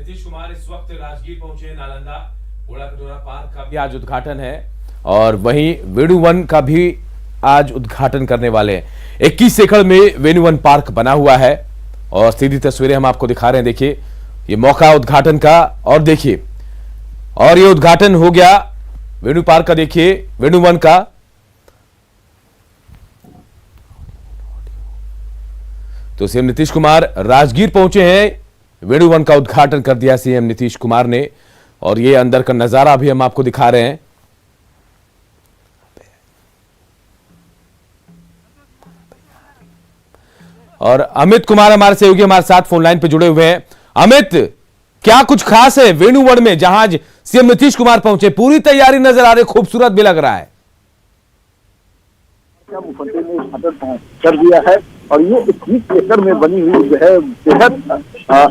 नीतीश कुमार इस वक्त राजगीर पहुंचे हैं। नालंदा घोड़ा कटोरा पार्क का भी आज उद्घाटन है और वहीं वेणुवन का भी आज उद्घाटन करने वाले हैं। 21 एकड़ में वेणुवन पार्क बना हुआ है और सीधी तस्वीरें हम आपको दिखा रहे हैं। देखिए ये मौका उद्घाटन का और देखिए, और ये उद्घाटन हो गया वेणु पार्क का। देखिए वेणुवन का तो सीएम नीतीश कुमार राजगीर पहुंचे हैं। वेणुवन का उद्घाटन कर दिया सीएम नीतीश कुमार ने और ये अंदर का नजारा भी हम आपको दिखा रहे हैं। और अमित कुमार हमारे सहयोगी हमारे साथ फोन लाइन पे जुड़े हुए हैं। अमित, क्या कुछ खास है वेणुवन में जहां आज सीएम नीतीश कुमार पहुंचे? पूरी तैयारी नजर आ रही, खूबसूरत भी लग रहा है। मुख्यमंत्री ने उद्घाटन कर दिया है और ये 21 एकड़ में बनी हुई जो है बेहद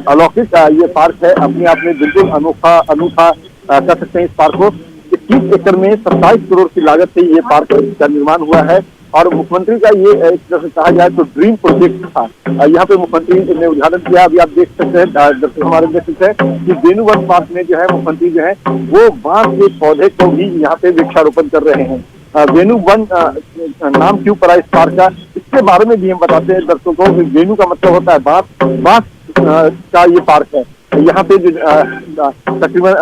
अलौकिक ये पार्क है। अपने आप में बिल्कुल अनोखा कर सकते हैं इस पार्क को। 21 एकड़ में 27 करोड़ की लागत से ये पार्क का निर्माण हुआ है और मुख्यमंत्री का ये एक तरह से कहा जाए तो ड्रीम प्रोजेक्ट था। यहाँ पे मुख्यमंत्री ने उद्घाटन किया। अभी आप देख सकते हैं, दर्शक हमारे देख सकते हैं कि वेणुवन पार्क में जो है मुख्यमंत्री जो है वो बांस के पौधे को भी यहाँ पे वृक्षारोपण कर रहे हैं। वेणुवन नाम क्यों पड़ा इस पार्क का, इसके बारे में भी हम बताते हैं दर्शकों को। वेणु का मतलब होता है बांस का ये पार्क है। यहाँ पे जो तकरीबन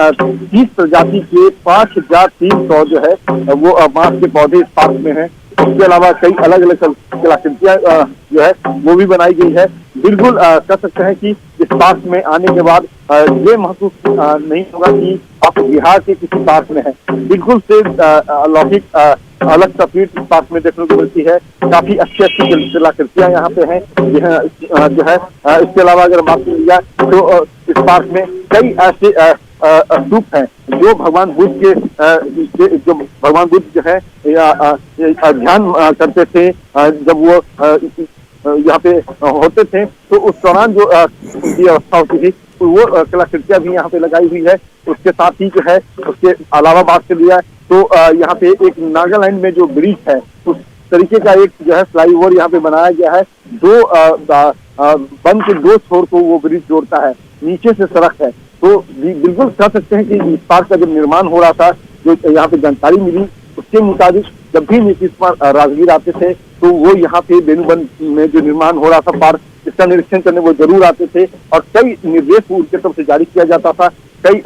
30 प्रजाति के 5300 जो है वो बांस के पौधे इस पार्क में हैं। उसके अलावा कई अलग अलग कलाकृतियां जो है वो भी बनाई गई है। बिल्कुल कह सकते हैं कि इस पार्क में आने के बाद ये महसूस नहीं होगा कि आप बिहार के किसी पार्क में हैं। बिल्कुल से अलौकिक अलग तस्वीर इस पार्क में देखने को मिलती है। काफी अच्छी कलाकृतियां यहाँ पे हैं जो है। इसके अलावा अगर बात की जाए तो इस पार्क में कई ऐसे स्तूप हैं जो भगवान बुद्ध के जो भगवान बुद्ध जो है ध्यान करते थे जब वो यहाँ पे होते थे, तो उस दौरान जो उनकी अवस्था होती थी तो वो कलाकृतियां भी यहाँ पे लगाई हुई है। उसके साथ ही जो है उसके अलावा बात कर लिया तो यहाँ पे एक नागालैंड में जो ब्रिज है उस तरीके का एक जो है फ्लाईओवर यहाँ पे बनाया गया है। वन के दो छोर को वो ब्रिज जोड़ता है, नीचे से सड़क है। तो बिल्कुल कह सकते हैं कि इस पार्क का जब निर्माण हो रहा था, जो यहाँ पे जानकारी मिली उसके मुताबिक जब भी नीतीश कुमार राजगीर आते थे तो वो यहाँ पे वेणुवन में जो निर्माण हो रहा था पार्क, इसका निरीक्षण करने वो जरूर आते थे और कई निर्देश उनके तरफ से जारी किया जाता था। कई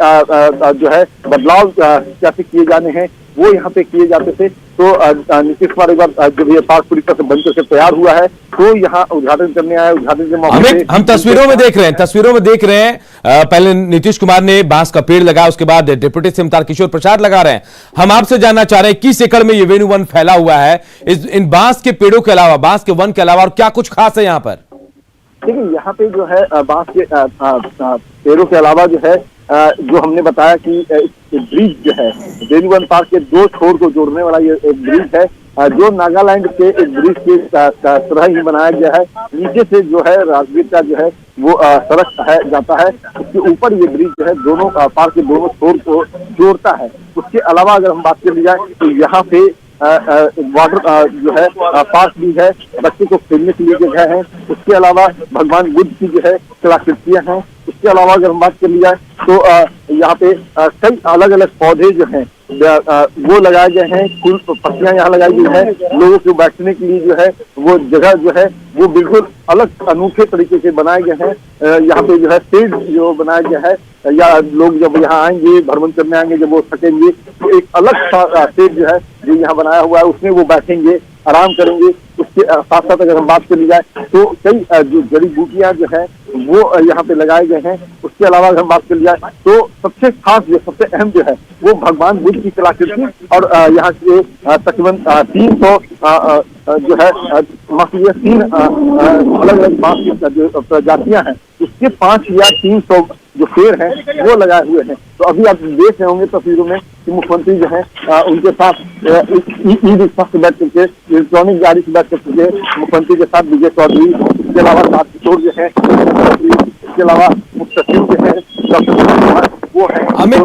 जो है बदलाव कैसे किए जाने हैं वो यहाँ पे किए जाते थे। तो नीतीश कुमार एक बार जब ये पार्क पूरी तरह से बनकर के तैयार हुआ है तो यहाँ उद्घाटन करने आया। उद्घाटन के मौके पे हम तस्वीरों में देख रहे हैं पहले नीतीश कुमार ने बांस का पेड़ लगाया, उसके बाद डिप्टी सीएम तारकिशोर प्रसाद लगा रहे हैं। हम आपसे जानना चाह रहे हैं 21 एकड़ में ये वेणुवन फैला हुआ है, इन बांस के पेड़ों के अलावा, बांस के वन के अलावा और क्या कुछ खास है यहाँ पर? देखिए यहाँ पे जो है बांस के पेड़ों के अलावा जो है जो हमने बताया कि ब्रिज जो है वेणुवन पार्क के दो छोर को जोड़ने वाला ये एक ब्रिज है जो नागालैंड के एक ब्रिज के तरह ही बनाया गया है। नीचे से जो है राजगीर का जो है वो सड़क है जाता है, उसके ऊपर ये ब्रिज जो है दोनों पार्क के दोनों छोर को जोड़ता है। उसके अलावा अगर हम बात कर ली जाए तो यहाँ पे वाटर जो है पार्क भी है, बच्चे को खेलने के लिए जगह है। उसके अलावा भगवान बुद्ध की जो है कलाकृतियां हैं। उसके अलावा अगर हम बात कर लिया तो यहाँ पे कई अलग अलग पौधे जो हैं वो लगाए गए हैं। फूल पत्तियां यहाँ लगाई गई है। लोगों को बैठने के लिए जो है वो जगह जो है वो बिल्कुल अलग अनूठे तरीके से बनाए गए हैं। यहाँ पे जो है शेड जो बनाया गया है, या लोग जब यहाँ आएंगे भ्रमण करने आएंगे जब वो थकेंगे तो एक अलग सा शेड जो है जो यहाँ बनाया हुआ है उसमें वो बैठेंगे, आराम करेंगे। उसके साथ साथ अगर हम बात कर ली जाए तो कई जो जड़ी बूटियां जो है वो यहाँ पे लगाए गए हैं। उसके अलावा अगर हम बात कर लिया तो सबसे खास जो सबसे अहम जो है वो भगवान बुद्ध की कलाकृति और यहाँ के तकरीबन 300 जो है 3 अलग अलग बांस की जो प्रजातियां हैं उसके 5 या 300 जो पेड़ हैं वो लगाए हुए हैं। तो अभी आप देख रहे होंगे तस्वीरों में कि मुख्यमंत्री जो है उनके साथ ई रिक्शा से बैठ करके, इलेक्ट्रॉनिक गाड़ी से बैठ करके मुख्यमंत्री के साथ विजय चौधरी, इसके अलावा तारकिशोर जो है, इसके अलावा मुख्य सचिव जो है डॉक्टर वो है। अमित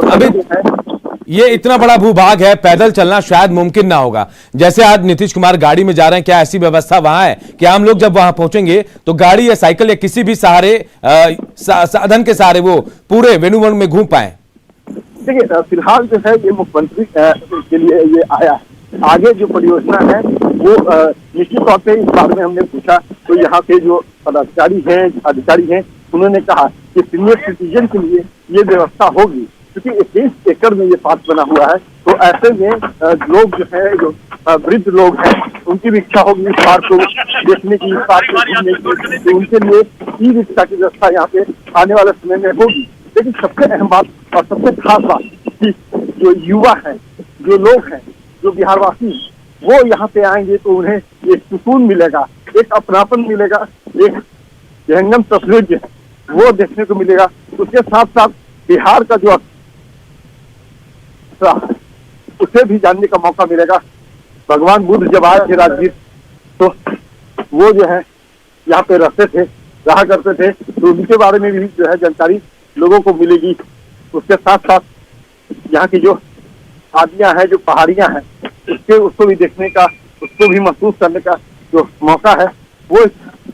ये इतना बड़ा भूभाग है, पैदल चलना शायद मुमकिन ना होगा। जैसे आज नीतीश कुमार गाड़ी में जा रहे हैं, क्या ऐसी व्यवस्था वहां है कि आम लोग जब वहां पहुंचेंगे तो गाड़ी या साइकिल या किसी भी सहारे साधन के सहारे वो पूरे वेणुवन में घूम पाए? देखिए, फिलहाल जो है ये मुख्यमंत्री के लिए ये आया है। आगे जो परियोजना है वो निश्चित तौर पे इस बारे में हमने पूछा तो यहाँ के जो पदाधिकारी हैं उन्होंने कहा कि सीनियर सिटीजन के लिए ये व्यवस्था होगी, क्योंकि 21 एकड़ में ये पार्क बना हुआ है। तो ऐसे में लोग जो है, जो वृद्ध लोग हैं, उनकी भी इच्छा होगी इस पार्क को देखने की, इस पार्क को घूमने की, तो उनके लिए ई रिक्शा की व्यवस्था यहाँ पे आने वाले समय में होगी। लेकिन सबसे अहम बात और सबसे खास बात कि जो युवा है, जो लोग हैं, जो बिहारवासी वो यहाँ पे आएंगे तो उन्हें एक सुकून मिलेगा, एक अपनापन मिलेगा, एक जहंगम तस्वीर जो है वो देखने को मिलेगा। उसके साथ साथ बिहार का जो उसे भी जानने का मौका मिलेगा। भगवान बुद्ध जब आए थे राजगीर तो वो जो है यहाँ पे रहते थे, रहा करते थे, तो उनके बारे में भी जो है जानकारी लोगों को मिलेगी। उसके साथ साथ यहाँ की जो वादियां हैं, जो पहाड़ियां हैं, उसको भी देखने का, उसको भी महसूस करने का जो मौका है वो।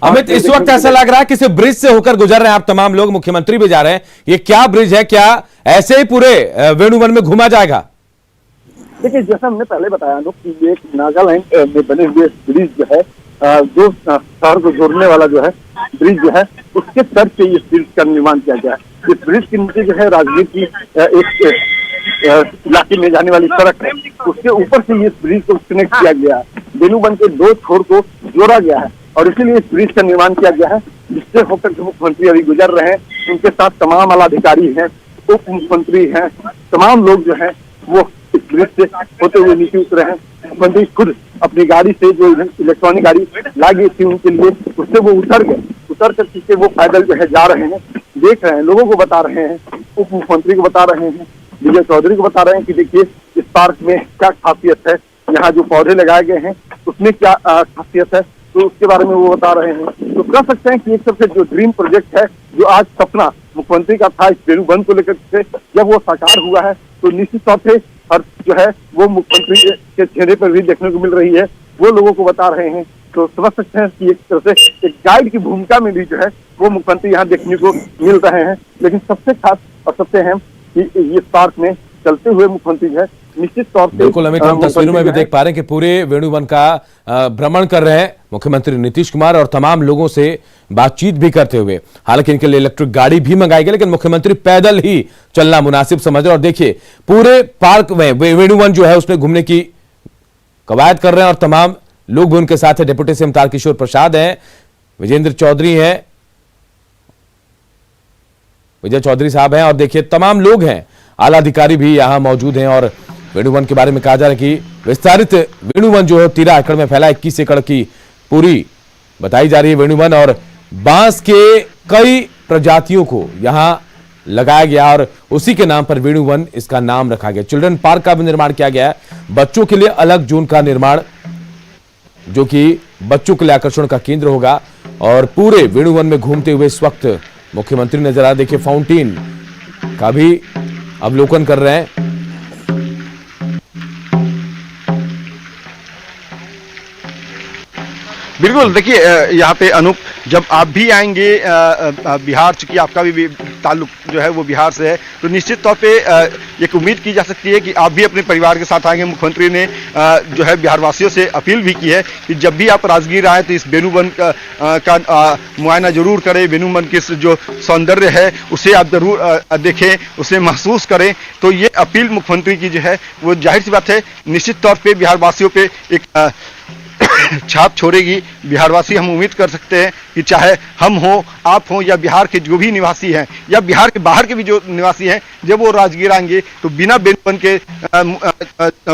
अमित, इस वक्त ऐसा लग रहा है कि सिर्फ ब्रिज से होकर गुजर रहे हैं आप तमाम लोग, मुख्यमंत्री भी जा रहे हैं। ये क्या ब्रिज है, क्या ऐसे ही पूरे वेणुवन में घूमा जाएगा? देखिए, जैसा हमने पहले बताया लोग कि ये नागालैंड में बने हुए ब्रिज जो है, जो शहर को जोड़ने वाला जो है ब्रिज जो है, उसके तर्ज पे इस ब्रिज का निर्माण किया गया है। इस ब्रिज के नीचे जो है राजगीर की एक इलाके में जाने वाली सड़क है, उसके ऊपर से इस ब्रिज को कनेक्ट किया गया है। वेणुवन के दो छोर को जोड़ा गया है और इसीलिए इस ब्रिज का निर्माण किया गया है, जिससे होकर जो मुख्यमंत्री अभी गुजर रहे हैं, उनके साथ तमाम आलाधिकारी हैं, उप मुख्यमंत्री हैं, तमाम लोग जो हैं वो इस ब्रिज से होते हुए नीचे उतरे हैं। मुख्यमंत्री खुद अपनी गाड़ी से, जो इलेक्ट्रॉनिक गाड़ी लाई थी उनके लिए, उससे वो उतर गए। उतर कर के वो पैदल जो है जा रहे हैं, देख रहे हैं, लोगों को बता रहे हैं, उप मुख्यमंत्री को बता रहे हैं, विजय चौधरी को बता रहे हैं कि देखिए इस पार्क में क्या खासियत है, यहाँ जो पौधे लगाए गए हैं उसमें क्या खासियत है, तो उसके बारे में वो बता रहे हैं। तो कह सकते हैं कि एक तरह से जो ड्रीम प्रोजेक्ट है, जो आज सपना मुख्यमंत्री का था इस वेणुवन को लेकर के, जब वो साकार हुआ है तो निश्चित तौर से हर जो है वो मुख्यमंत्री के चेहरे पर भी देखने को मिल रही है, वो लोगों को बता रहे हैं। तो समझ सकते हैं कि एक तरह से एक गाइड की भूमिका में भी जो है वो मुख्यमंत्री यहाँ देखने को मिल रहे हैं। लेकिन सबसे खास और सबसे अहम कि इस पार्क में चलते हुए मुख्यमंत्री है निश्चित तौर से, बिल्कुल अमित, हम तस्वीरों में भी देख पा रहे हैं कि पूरे वेणुवन का भ्रमण कर रहे हैं मुख्यमंत्री नीतीश कुमार और तमाम लोगों से बातचीत भी करते हुए। हालांकि इनके लिए इलेक्ट्रिक गाड़ी भी मंगाई गई, लेकिन मुख्यमंत्री पैदल ही चलना मुनासिब समझ रहे हैं। और देखिए पूरे पार्क में वेणुवन जो है उसमें घूमने की कवायद कर रहे हैं और तमाम लोग भी उनके साथ है। डिप्टी सीएम तारकिशोर प्रसाद हैं, विजेंद्र चौधरी हैं, विजय चौधरी साहब हैं और देखिए तमाम लोग हैं, आला अधिकारी भी यहां मौजूद हैं। और वेणुवन के बारे में कहा जा रहा है कि विस्तारित वेणुवन जो है 13 एकड़ में फैला, 21 एकड़ की पूरी बताई जा रही है वेणुवन, और बांस के कई प्रजातियों को यहां लगाया गया और उसी के नाम पर वेणुवन इसका नाम रखा गया। चिल्ड्रन पार्क का भी निर्माण किया गया है, बच्चों के लिए अलग जोन का निर्माण जो कि बच्चों के लिए आकर्षण का केंद्र होगा। और पूरे वेणुवन में घूमते हुए इस वक्त मुख्यमंत्री नजर आ, देखिए फाउंटेन का भी अवलोकन कर रहे हैं। बिल्कुल, देखिए यहाँ पे अनूप, जब आप भी आएंगे बिहार, चूंकि आपका भी ताल्लुक जो है वो बिहार से है, तो निश्चित तौर पे एक उम्मीद की जा सकती है कि आप भी अपने परिवार के साथ आएंगे। मुख्यमंत्री ने जो है बिहारवासियों से अपील भी की है कि जब भी आप राजगीर आए तो इस वेणुवन का मुआयना जरूर करें, वेणुवन के जो सौंदर्य है उसे आप जरूर देखें, उसे महसूस करें। तो ये अपील मुख्यमंत्री की जो है वो जाहिर सी बात है निश्चित तौर पर बिहारवासियों पर एक छाप छोड़ेगी। बिहारवासी, हम उम्मीद कर सकते हैं कि चाहे हम हो, आप हो, या बिहार के जो भी निवासी हैं या बिहार के बाहर के भी जो निवासी हैं, जब वो राजगीर आएंगे तो बिना वेणुवन के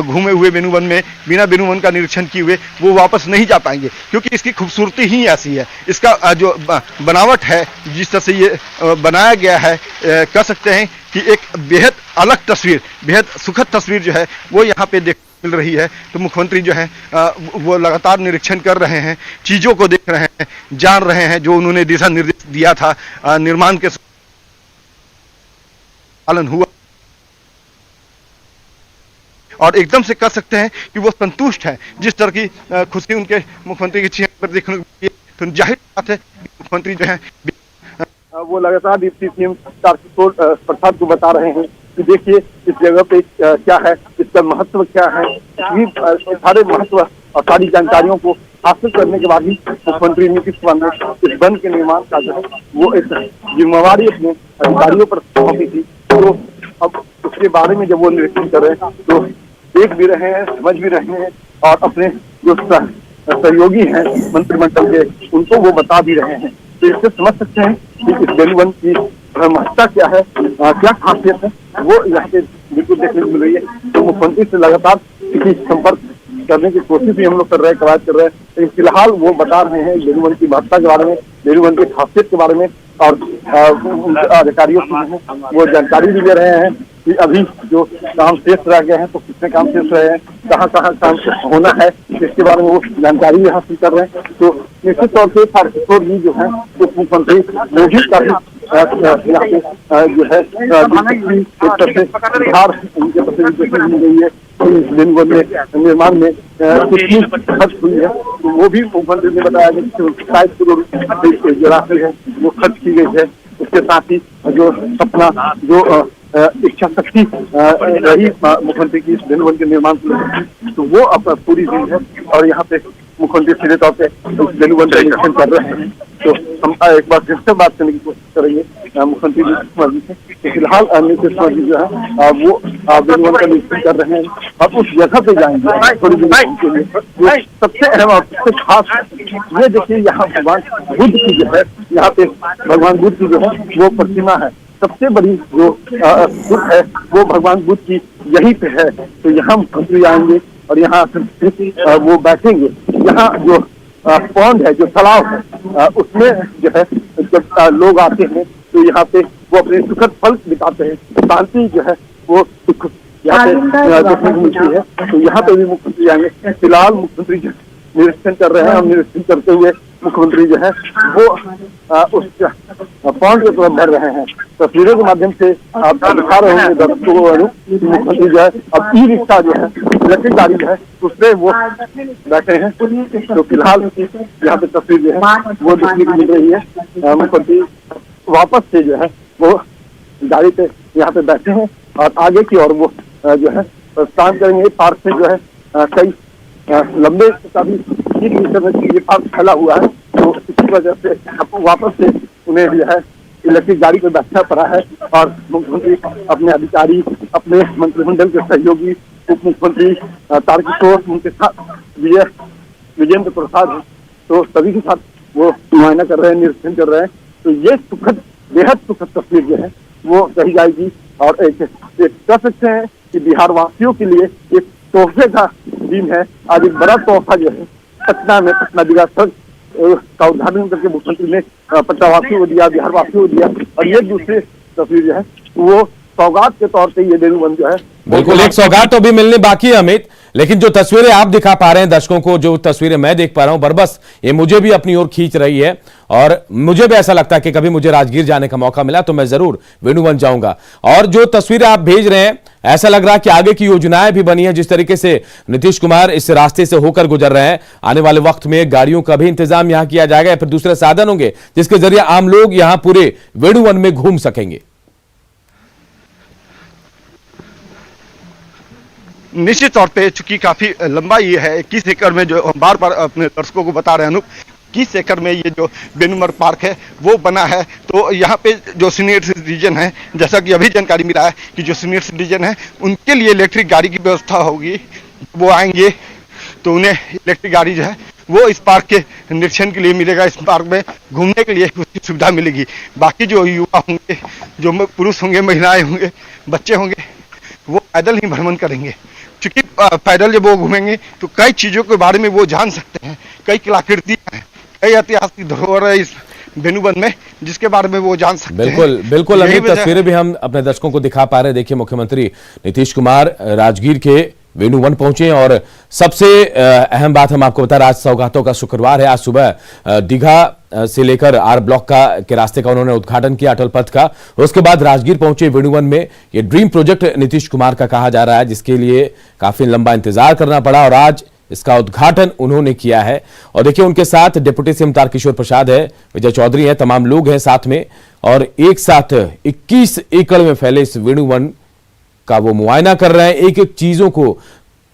घूमे हुए वेणुवन में, बिना वेणुवन का निरीक्षण किए हुए वो वापस नहीं जा पाएंगे, क्योंकि इसकी खूबसूरती ही ऐसी है। इसका जो बनावट है, जिस तरह से ये बनाया गया है, कह सकते हैं कि एक बेहद अलग तस्वीर, बेहद सुखद तस्वीर जो है वो यहाँ पे देख मिल रही है। तो मुख्यमंत्री जो है वो लगातार निरीक्षण कर रहे हैं, चीजों को देख रहे हैं, जान रहे हैं, जो उन्होंने दिशा निर्देश दिया था निर्माण के पालन हुआ। और एकदम से कर सकते हैं कि वो संतुष्ट है। जिस तरह की खुशी उनके मुख्यमंत्री के चेहरे पर देखने को मिली, तो जाहिर बात है मुख्यमंत्री जो है वो लगातार डिप्टी सीएम तारकिशोर प्रसाद को बता रहे हैं कि देखिए इस जगह पे क्या है, इसका महत्व क्या है। ये सारे महत्व और सारी जानकारियों को हासिल करने के बाद ही मुख्यमंत्री नीतीश कुमार ने इस बंद के निर्माण का जो है वो एक जिम्मेवारी अपने अधिकारियों पर सौंपी थी। तो अब उसके बारे में जब वो निरीक्षण कर रहे हैं तो देख भी रहे हैं, समझ भी रहे हैं और अपने जो सहयोगी हैं मंत्रिमंडल के उनको वो बता भी रहे हैं। तो इससे समझ सकते हैं कि इस वेन्यू वन की महत्ता क्या है, क्या खासियत है, वो यहाँ पे बिल्कुल देखने को मिल रही है। तो मुख्यमंत्री से लगातार किसी संपर्क करने की कोशिश भी हम लोग कर रहे हैं, कवायद कर रहे हैं, लेकिन फिलहाल वो बता रहे हैं वेन्यू वन की महत्ता के बारे में, वेन्यू वन की खासियत के बारे में और अधिकारियों से वो जानकारी भी दे रहे हैं कि अभी जो काम शेष रह गए हैं तो कितने काम शेष रहे हैं, कहाँ कहाँ काम होना है, इसके बारे में वो जानकारी भी हासिल कर रहे हैं। तो निश्चित तौर से तारकिशोर जी जो है उप मुख्यमंत्री वो भी काफी यहाँ पे जो है बिहार उनके प्रति मिल गई है, निर्माण में कितनी खर्च हुई है तो वो भी मुख्यमंत्री ने बताया कि 27 करोड़ रुपए जो राशि है वो खर्च की गई है। उसके साथ ही जो सपना जो इच्छा शक्ति रही मुख्यमंत्री की इस वेन्यू वन के निर्माण को लेकर तो वो अब पूरी हुई है और यहाँ पे मुख्यमंत्री सीधे तौर पे वेन्यू वन का निरीक्षण कर रहे हैं। तो हम एक बार फिर से बात करने की कोशिश करेंगे मुख्यमंत्री नीतीश कुमार जी से। तो फिलहाल नीतीश कुमार जी जो है वो वेन्यू वन का निरीक्षण कर रहे हैं और उस जगह पे जाएंगे थोड़ी देर के लिए। जो सबसे अहम और सबसे खास ये देखिए यहाँ भगवान बुद्ध की जो है, यहाँ पे भगवान बुद्ध की जो है वो प्रतिमा है। सबसे बड़ी जो बुद्ध है वो भगवान बुद्ध की यहीं पे है। तो यहाँ मुख्यमंत्री आएंगे और यहाँ वो बैठेंगे। यहाँ जो पौंड है, जो तालाब है, उसमें जो है जब लोग आते हैं तो यहाँ पे वो अपने सुखद पल बिताते हैं, शांति जो है वो सुख यहाँ पे देखने को मिलती है। तो यहाँ पे भी मुख्यमंत्री आएंगे। फिलहाल मुख्यमंत्री जो निरीक्षण कर रहे हैं और निरीक्षण करते हुए मुख्यमंत्री जो है वो उस पौंड की तरफ बढ़ रहे हैं। तस्वीरों के माध्यम से आप दिखा रहे होंगे दर्शकों को मुख्यमंत्री जो है अब ई रिक्शा जो है, इलेक्ट्रिक गाड़ी जो है उसपे वो बैठे हैं। तो फिलहाल यहाँ पे तस्वीर जो है वो देखने को मिल रही है। मुख्यमंत्री वापस से जो है वो गाड़ी पे यहाँ पे बैठे हैं और आगे की ओर वो जो है प्रस्थान करेंगे। पार्क से जो है कई लंबे काफी 30 मीटर में ये पार्क फैला हुआ है। तो इसी वजह से वापस से उन्हें जो है इलेक्ट्रिक गाड़ी पर बैठना पड़ा है और मुख्यमंत्री अपने अधिकारी, अपने मंत्रिमंडल के सहयोगी उप मुख्यमंत्री तारकिशोर, उनके साथ विजेंद्र प्रसाद, तो सभी के साथ वो मुआयना कर रहे हैं, निरीक्षण कर रहे हैं। तो ये सुखद, बेहद सुखद तस्वीर जो है वो कही जाएगी और एक कह सकते हैं कि बिहार वासियों के लिए एक तोहफे का दिन है। आज एक बड़ा तोहफा जो है पटना में पटना विकास सड़क का उद्घाटन करके मुख्यमंत्री ने पटना वासियों को दिया, बिहार वासियों को दिया। और ये दूसरी तस्वीर जो है वो सौगात के तौर पे ये वेन्यू वन जो है बिल्कुल एक सौगात तो अभी मिलने बाकी है अमित, लेकिन जो तस्वीरें आप दिखा पा रहे हैं दर्शकों को, जो तस्वीरें मैं देख पा रहा हूं बरबस ये मुझे भी अपनी ओर खींच रही है। और मुझे भी ऐसा लगता है कि कभी मुझे राजगीर जाने का मौका मिला तो मैं जरूर वेन्यू वन जाऊंगा। और जो तस्वीरें आप भेज रहे हैं ऐसा लग रहा है कि आगे की योजनाएं भी बनी है। जिस तरीके से नीतीश कुमार इस रास्ते से होकर गुजर रहे हैं, आने वाले वक्त में गाड़ियों का भी इंतजाम यहां किया जाएगा या फिर दूसरे साधन होंगे जिसके जरिए आम लोग यहां पूरे वेन्यू वन में घूम सकेंगे। निश्चित तौर पे चूंकि काफी लंबा ये है 21 एकड़ में, जो हम बार बार अपने दर्शकों को बता रहे हैं अनूप, 21 एकड़ में ये जो वेन्यू पार्क है वो बना है। तो यहाँ पे जो सीनियर सिटीजन है, जैसा कि अभी जानकारी मिला है कि जो सीनियर सिटीजन है उनके लिए इलेक्ट्रिक गाड़ी की व्यवस्था होगी। वो आएंगे तो उन्हें इलेक्ट्रिक गाड़ी जो है वो इस पार्क के निरीक्षण के लिए मिलेगा, इस पार्क में घूमने के लिए उसकी सुविधा मिलेगी। बाकी जो युवा होंगे, जो पुरुष होंगे, महिलाएं होंगे, बच्चे होंगे, वो पैदल ही भ्रमण करेंगे। क्योंकि पैदल जब वो घूमेंगे तो कई चीज़ों के बारे में वो जान सकते हैं, कई कलाकृतियाँ हैं, कई ऐतिहासिक धरोहर है इस वेन्यू वन में जिसके बारे में वो जान सकते हैं। बिल्कुल अभी तस्वीरें भी हम अपने दर्शकों को दिखा पा रहे हैं। देखिए मुख्यमंत्री नीतीश कुमार राजगीर के वेणु वन पहुंचे। और सबसे अहम बात हम आपको बता रहे, आज सौगातों का शुक्रवार है। आज सुबह दीघा से लेकर आर ब्लॉक के रास्ते का उन्होंने उद्घाटन किया, अटल पथ का। उसके बाद राजगीर पहुंचे वेणु वन में। ये ड्रीम प्रोजेक्ट नीतीश कुमार का कहा जा रहा है, जिसके लिए काफी लंबा इंतजार करना पड़ा और आज इसका उद्घाटन उन्होंने किया है। और देखिए, उनके साथ डिप्टी सीएम तारकिशोर प्रसाद है, विजय चौधरी है, तमाम लोग हैं साथ में। और एक साथ 21 एकड़ में फैले इस वेणु वन का वो मुआयना कर रहे हैं। एक एक चीजों को,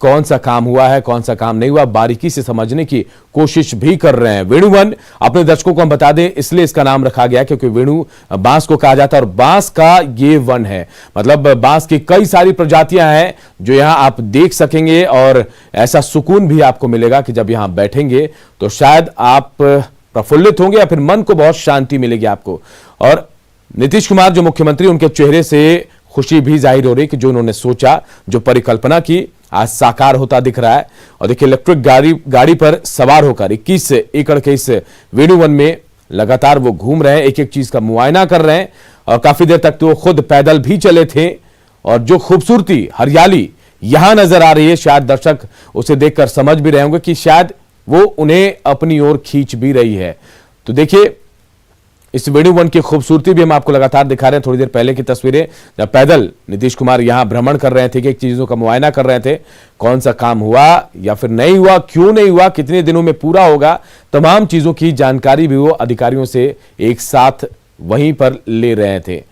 कौन सा काम हुआ है, कौन सा काम नहीं हुआ, बारीकी से समझने की कोशिश भी कर रहे हैं। वेणु वन, अपने दर्शकों को हम बता दें, इसलिए इसका नाम रखा गया क्योंकि वेणु बांस को कहा जाता है और बांस का ये वन है। मतलब बांस की कई सारी प्रजातियां हैं जो यहां आप देख सकेंगे और ऐसा सुकून भी आपको मिलेगा कि जब यहां बैठेंगे तो शायद आप प्रफुल्लित होंगे या फिर मन को बहुत शांति मिलेगी आपको। और नीतीश कुमार जो मुख्यमंत्री, उनके चेहरे से खुशी भी जाहिर हो रही कि जो उन्होंने सोचा, जो परिकल्पना की, आज साकार होता दिख रहा है। और देखिए, इलेक्ट्रिक गाड़ी पर सवार होकर 21 एकड़ के इस वेणु वन में लगातार वो घूम रहे हैं, एक एक चीज का मुआयना कर रहे हैं। और काफी देर तक तो वो खुद पैदल भी चले थे। और जो खूबसूरती, हरियाली यहां नजर आ रही है, शायद दर्शक उसे देखकर समझ भी रहे होंगे कि शायद वो उन्हें अपनी ओर खींच भी रही है। तो देखिए, इस वेणु वन की खूबसूरती भी हम आपको लगातार दिखा रहे हैं। थोड़ी देर पहले की तस्वीरें, जब पैदल नीतीश कुमार यहां भ्रमण कर रहे थे, कि एक चीजों का मुआयना कर रहे थे, कौन सा काम हुआ या फिर नहीं हुआ, क्यों नहीं हुआ, कितने दिनों में पूरा होगा, तमाम चीजों की जानकारी भी वो अधिकारियों से एक साथ वहीं पर ले रहे थे।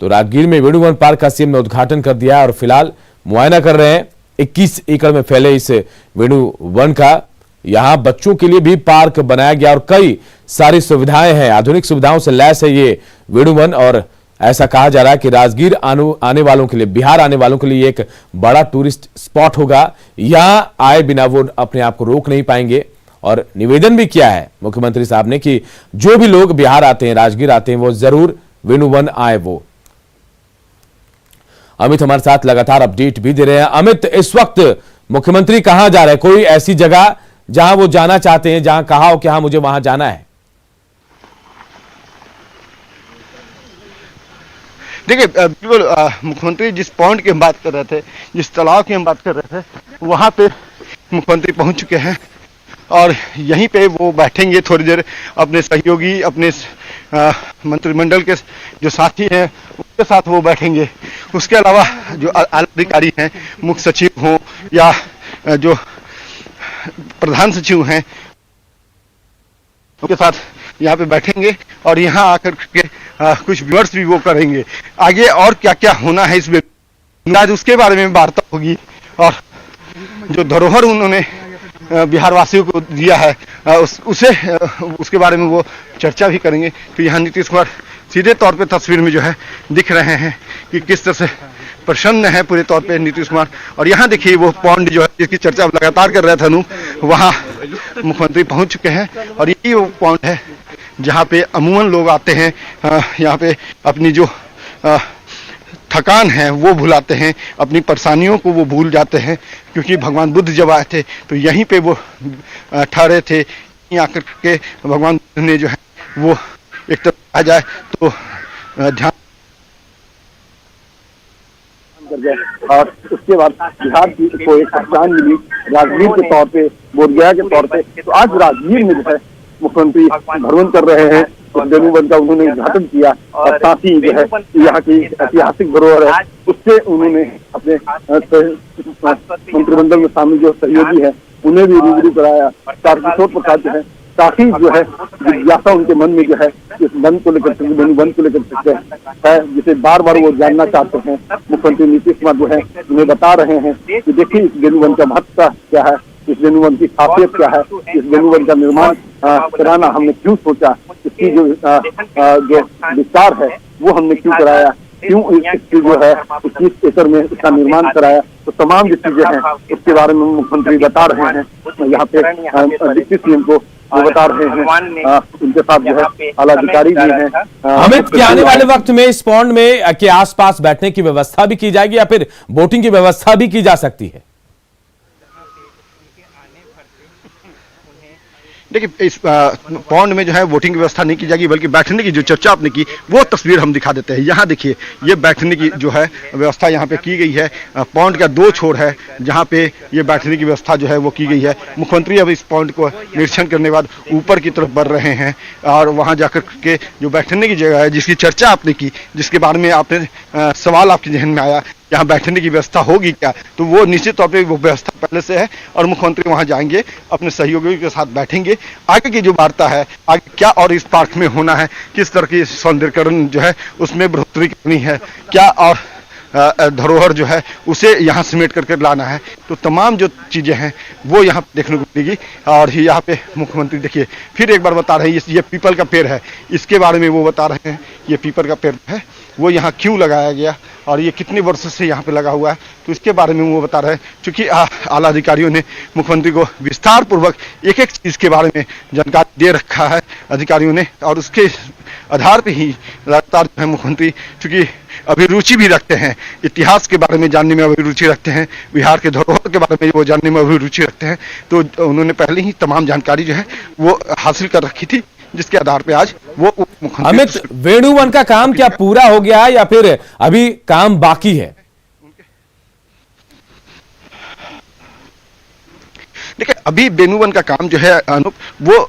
तो राजगीर में वेणु वन पार्क का सीएम ने उद्घाटन कर दिया और फिलहाल मुआयना कर रहे हैं 21 एकड़ में फैले इस वेणु वन का। यहां बच्चों के लिए भी पार्क बनाया गया और कई सारी सुविधाएं हैं, आधुनिक सुविधाओं से लैस है ये वेणु वन। और ऐसा कहा जा रहा है कि राजगीर आने वालों के लिए, बिहार आने वालों के लिए एक बड़ा टूरिस्ट स्पॉट होगा। यहां आए बिना वो अपने आप को रोक नहीं पाएंगे। और निवेदन भी किया है मुख्यमंत्री साहब ने कि जो भी लोग बिहार आते हैं, राजगीर आते हैं, वो जरूर वेणु वन आए। वो अमित हमारे साथ लगातार अपडेट भी दे रहे हैं। अमित, इस वक्त मुख्यमंत्री कहां जा रहे हैं? कोई ऐसी जगह जहां वो जाना चाहते हैं, जहां कहा हो कि हाँ मुझे वहां जाना है? देखिए, बिल्कुल मुख्यमंत्री जिस पॉइंट की हम बात कर रहे थे, जिस तालाब की हम बात कर रहे थे, वहां पे मुख्यमंत्री पहुंच चुके हैं और यहीं पे वो बैठेंगे थोड़ी देर। अपने सहयोगी, अपने मंत्रिमंडल के जो साथी हैं उनके साथ वो बैठेंगे। उसके अलावा जो अधिकारी हैं, मुख्य सचिव हों या जो प्रधान सचिव हैं, उनके साथ यहाँ पे बैठेंगे और यहाँ आकर के कुछ विमर्श भी वो करेंगे। आगे और क्या क्या होना है इसमें, आज उसके बारे में वार्ता होगी। और जो धरोहर उन्होंने बिहार वासियों को दिया है, उसके बारे में वो चर्चा भी करेंगे। तो यहाँ नीतीश कुमार सीधे तौर पे तस्वीर में जो है दिख रहे हैं कि किस तरह से प्रसन्न है पूरे तौर पे नीतीश कुमार। और यहाँ देखिए, वो पॉइंट जो है जिसकी चर्चा लगातार कर रहे थे अनूप, वहाँ मुख्यमंत्री पहुंच चुके हैं। और यही वो पॉइंट है जहाँ पे अमूमन लोग आते हैं, यहाँ पे अपनी जो थकान है वो भुलाते हैं, अपनी परेशानियों को वो भूल जाते हैं। क्योंकि भगवान बुद्ध जब आए थे तो यहीं पे वो ठहरे थे। यहाँ आकर के भगवान बुद्ध ने जो है वो एक तरफ आ जाए तो ध्यान कर गए। और उसके बाद बिहार की को एक पहचान मिली राजगीर के तौर पे, बोधगया के तौर पे। तो आज राजगीर में जो है मुख्यमंत्री भ्रमण कर रहे हैं, वेणु वन का उन्होंने उद्घाटन किया। और साथ ही जो है यहाँ की ऐतिहासिक धरोहर है, उससे उन्होंने अपने मंत्रिमंडल में शामिल जो सहयोगी है उन्हें भी रूबरू कराया। तारकिशोर प्रसाद जो है, काफी जो है जिज्ञासा उनके मन में जो है इस वन को लेकर, वेणु वन को लेकर है, जिसे बार बार वो जानना चाहते हैं। मुख्यमंत्री नीतीश कुमार जो है उन्हें बता रहे हैं कि देखिए इस वेणु वन का महत्व क्या है, इस वेणु वन की खासियत क्या है, इस वेणु वन का निर्माण कराना हमने क्यों सोचा, इसकी जो विस्तार है वो हमने क्यों कराया, क्यों इसकी जो है 21 एकड़ में इसका निर्माण कराया। तो तमाम जो चीजें हैं उसके बारे में मुख्यमंत्री बता रहे हैं। यहाँ पे डिप्टी सीएम को वो बता रहे हैं, उनके साथ जो है आला अधिकारी भी हैं। अमित, क्या आने वाले वक्त में इस पॉन्ड में के आसपास बैठने की व्यवस्था भी की जाएगी या फिर बोटिंग की व्यवस्था भी की जा सकती है? देखिए इस पौंड में जो है वोटिंग की व्यवस्था नहीं की जाएगी, बल्कि बैठने की जो चर्चा आपने की वो तस्वीर हम दिखा देते हैं। यहाँ देखिए ये बैठने की जो है व्यवस्था यहाँ पे की गई है। पौंड का दो छोर है जहाँ पे ये बैठने की व्यवस्था जो है वो की गई है। मुख्यमंत्री अब इस पौंड को निरीक्षण करने के बाद ऊपर की तरफ बढ़ रहे हैं और वहाँ जाकर के जो बैठने की जगह है जिसकी चर्चा आपने की, जिसके बारे में आपने सवाल आपके जहन में आया यहाँ बैठने की व्यवस्था होगी क्या, तो वो निश्चित तौर पे वो व्यवस्था पहले से है और मुख्यमंत्री वहां जाएंगे, अपने सहयोगियों के साथ बैठेंगे। आगे की जो वार्ता है, आगे क्या और इस पार्क में होना है, किस तरह की सौंदर्यकरण जो है उसमें बढ़ोतरी करनी है, क्या और धरोहर जो है उसे यहाँ समेट करके लाना है, तो तमाम जो चीजें हैं वो यहाँ देखने को मिलेगी। और यहाँ पे मुख्यमंत्री देखिए फिर एक बार बता रहे हैं ये पीपल का पेड़ है, इसके बारे में वो बता रहे हैं ये पीपल का पेड़ है वो यहाँ क्यों लगाया गया और ये कितने वर्षों से यहाँ पे लगा हुआ है, तो इसके बारे में वो बता रहे हैं। क्योंकि आला अधिकारियों ने मुख्यमंत्री को विस्तार पूर्वक एक एक चीज के बारे में जानकारी दे रखा है अधिकारियों ने, और उसके आधार पे ही लगातार जो है मुख्यमंत्री चूंकि अभिरुचि भी रखते हैं, इतिहास के बारे में जानने में अभिरुचि रखते हैं, बिहार के धरोहर के बारे में वो जानने में अभिरुचि रखते हैं, तो उन्होंने पहले ही तमाम जानकारी जो है वो हासिल कर रखी थी, जिसके आधार पे आज वो मुख्यमंत्री। अमित, वेणुवन का काम क्या पूरा हो गया है या फिर अभी काम बाकी है? देखिए अभी वेणुवन का काम जो है अनूप वो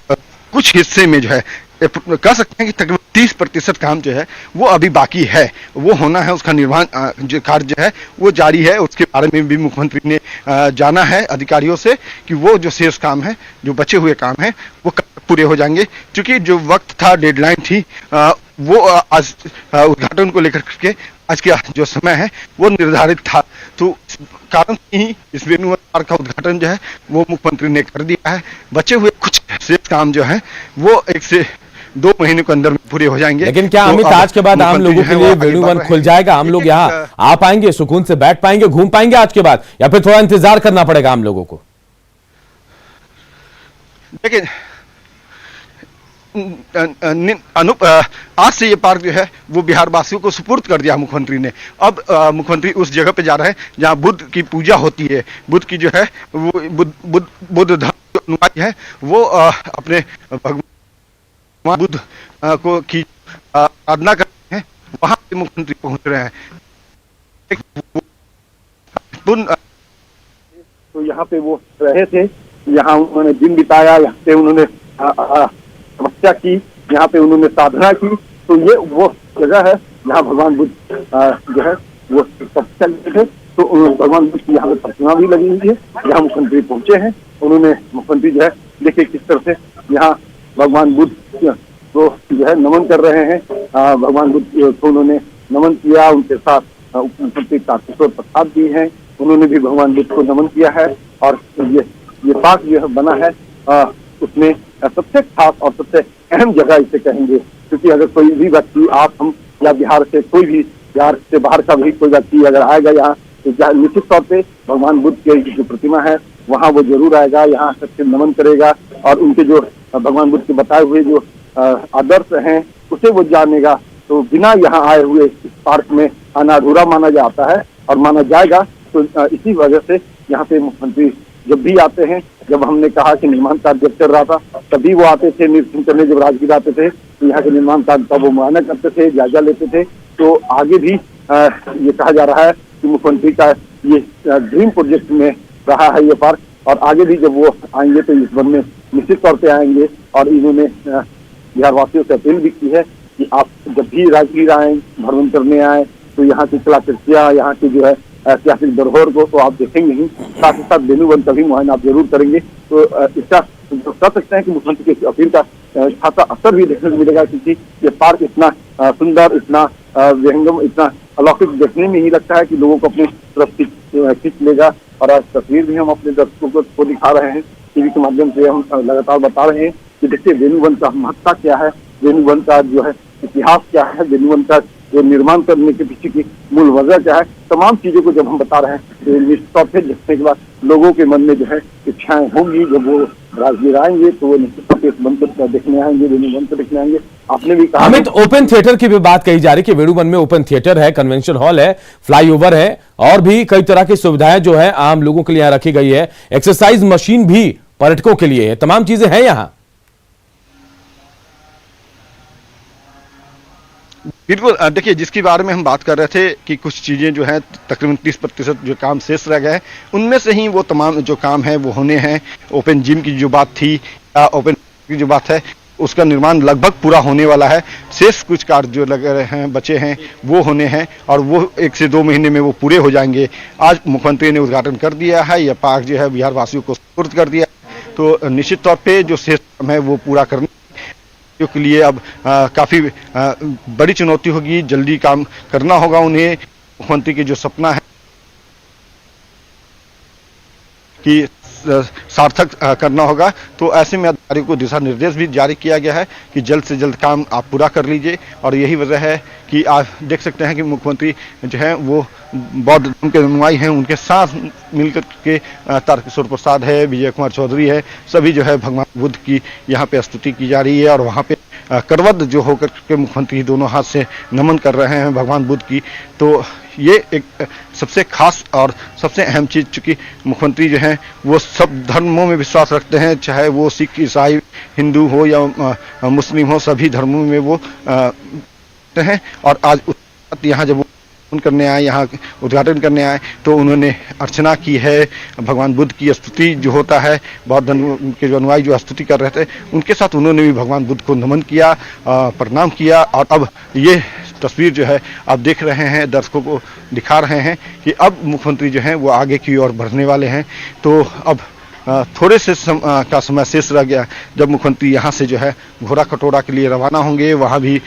कुछ हिस्से में जो है कह सकते हैं कि तकरीबन 30% काम जो है वो अभी बाकी है, वो होना है। उसका निर्माण जो कार्य जो है वो जारी है। उसके बारे में भी मुख्यमंत्री ने जाना है अधिकारियों से कि वो जो शेष काम है, जो बचे हुए काम है वो कब पूरे हो जाएंगे। क्योंकि जो वक्त था, डेडलाइन थी, वो आज उद्घाटन को लेकर के आज का जो समय है वो निर्धारित था, तो कारण ही इस वेणुवन पार्क का उद्घाटन जो है वो मुख्यमंत्री ने कर दिया है। बचे हुए कुछ शेष काम जो है वो 1 से 2 महीने के अंदर पूरे हो जाएंगे। लेकिन क्या तो अमित आज के बाद आम लोगों के लिए वेणुवन खुल जाएगा? आम लोग यहाँ आ पाएंगे, सुकून से बैठ पाएंगे, घूम पाएंगे आज के बाद, या फिर थोड़ा इंतजार करना पड़ेगा आम लोगों को? देखिए अनूप, आज से ये पार्क जो है वो बिहार वासियों को सुपुर्द कर दिया मुख्यमंत्री ने। अब मुख्यमंत्री उस जगह पे जा रहे हैं जहाँ बुद्ध की पूजा होती है। बुद्ध की जो है वो बुद्ध धर्म जो अनुयायी है वो अपने भगवान बुद्ध को की आराधना करते हैं, वहां पे मुख्यमंत्री पहुंच रहे हैं। तो यहाँ पे वो रहे थे, यहाँ उन्होंने दिन बिताया, यहाँ पे उन्होंने तपस्या की, यहाँ पे उन्होंने साधना की। तो ये वो जगह है जहाँ भगवान बुद्ध जो है वो तपस्या किए थे। तो भगवान बुद्ध की यहाँ पे प्रतिमा भी लगी हुई है, यहाँ मुख्यमंत्री पहुंचे हैं। उन्होंने मुख्यमंत्री जो है देखिए किस तरह से यहाँ भगवान बुद्ध को जो है नमन कर रहे हैं। भगवान बुद्ध को उन्होंने नमन किया, उनके साथ उप मुख्यमंत्री तारकिशोर प्रसाद भी हैं, उन्होंने भी भगवान बुद्ध को नमन किया है। और ये पार्क जो है बना है उसमें सबसे खास और सबसे अहम जगह इसे कहेंगे, क्योंकि अगर कोई भी व्यक्ति, आप हम या बिहार से कोई भी, बिहार से बाहर का भी कोई व्यक्ति अगर आएगा यहाँ तो निश्चित तौर पे भगवान बुद्ध की जो प्रतिमा है वहाँ वो जरूर आएगा, यहाँ सबसे नमन करेगा और उनके जो भगवान बुद्ध के बताए हुए जो आदर्श हैं उसे वो जानेगा। तो बिना यहाँ आए हुए इस पार्क में आना अधूरा माना जाता है और माना जाएगा। तो इसी वजह से यहाँ पे मुख्यमंत्री जब भी आते हैं, जब हमने कहा कि निर्माण कार्य जब चल रहा था तभी वो आते थे निरीक्षण करने, जब राजगीर आते थे तो यहाँ के निर्माण कार्य का वो मुआयना करते थे, जायजा लेते थे। तो आगे भी ये कहा जा रहा है कि मुख्यमंत्री का ये ड्रीम प्रोजेक्ट में रहा है ये पार्क, और आगे भी जब वो आएंगे तो इस वन में निश्चित तौर पे आएंगे। और इन्होंने बिहार वासियों से अपील भी की है कि आप जब भी राजगीर आए, भ्रमण करने आए, तो यहाँ की कलाकृतियाँ, यहाँ की जो है ऐतिहासिक धरोहर को तो आप देखेंगे ही, साथ ही साथ वेणुवन का भी मुआयना आप जरूर करेंगे। तो इसका कह सकते हैं कि मुख्यमंत्री की अपील का खासा असर भी देखने को मिलेगा, क्योंकि ये पार्क इतना सुंदर, इतना विहंगम, इतना अलौकिक देखने में ही लगता है कि लोगों को अपनी तरफ खींच लेगा। और आज तस्वीर भी हम अपने दर्शकों को दिखा रहे हैं, टीवी के माध्यम से हम लगातार बता रहे हैं कि देखिए वेणुवन का महत्ता क्या है, वेणुवन का जो है इतिहास क्या है, वेणुवन का जो निर्माण करने के पीछे की मूल वजह क्या है, तमाम चीजों को जब हम बता रहे हैं तो निश्चित तौर पर देखने के बाद लोगों के मन में जो है इच्छाएं होंगी। जब वो राजगीर आएंगे तो वो निश्चित तौर पर इस वन को देखने आएंगे, वेणुवन को देखने आएंगे। आपने भी कहा अमित, ओपन थिएटर की भी बात कही जा रही है कि वेणुवन में ओपन थिएटर है, कन्वेंशन हॉल है, फ्लाईओवर है और भी कई तरह की सुविधाएं जो है आम लोगों के लिए यहाँ रखी गई है। एक्सरसाइज मशीन भी पर्यटकों के लिए है, तमाम चीजें हैं यहाँ। बिल्कुल देखिए, जिसके बारे में हम बात कर रहे थे कि कुछ चीज़ें जो हैं तकरीबन 30% जो काम शेष रह गए हैं, उनमें से ही वो तमाम जो काम है वो होने हैं। ओपन जिम की जो बात थी, ओपन की जो बात है, उसका निर्माण लगभग पूरा होने वाला है। शेष कुछ कार्य जो लग रहे हैं, बचे हैं, वो होने हैं और वो 1 से 2 महीने में वो पूरे हो जाएंगे। आज मुख्यमंत्री ने उद्घाटन कर दिया है, यह पार्क जो है बिहार वासियों को सुपुर्द कर दिया। तो निश्चित तौर पे जो शेष काम है वो पूरा करने के लिए अब काफ़ी बड़ी चुनौती होगी, जल्दी काम करना होगा उन्हें। मुख्यमंत्री की जो सपना है कि सार्थक करना होगा, तो ऐसे में अधिकारियों को दिशा निर्देश भी जारी किया गया है कि जल्द से जल्द काम आप पूरा कर लीजिए। और यही वजह है कि आप देख सकते हैं कि मुख्यमंत्री जो है वो बौद्ध धर्म के अनुयायी हैं, उनके साथ मिलकर के तारकिशोर प्रसाद है, विजय कुमार चौधरी है, सभी जो है भगवान बुद्ध की यहाँ पे स्तुति की जा रही है और वहाँ पे करवद जो होकर के मुख्यमंत्री दोनों हाथ से नमन कर रहे हैं भगवान बुद्ध की। तो ये एक सबसे खास और सबसे अहम चीज़, चूँकि मुख्यमंत्री जो हैं वो सब धर्मों में विश्वास रखते हैं, चाहे वो सिख, ईसाई, हिंदू हो या मुस्लिम हो, सभी धर्मों में वो हैं। और आज यहाँ जब करने आए, यहाँ उद्घाटन करने आए, तो उन्होंने अर्चना की है, भगवान बुद्ध की स्तुति जो होता है, बौद्ध धर्म के जो अनुयायी जो स्तुति कर रहे थे उनके साथ उन्होंने भी भगवान बुद्ध को नमन किया, प्रणाम किया। और अब ये तस्वीर जो है आप देख रहे हैं, दर्शकों को दिखा रहे हैं कि अब मुख्यमंत्री जो हैं वो आगे की ओर बढ़ने वाले हैं। तो अब थोड़े से का समय शेष रह गया जब मुख्यमंत्री यहाँ से जो है घोड़ा कटोरा के लिए रवाना होंगे। वहाँ भी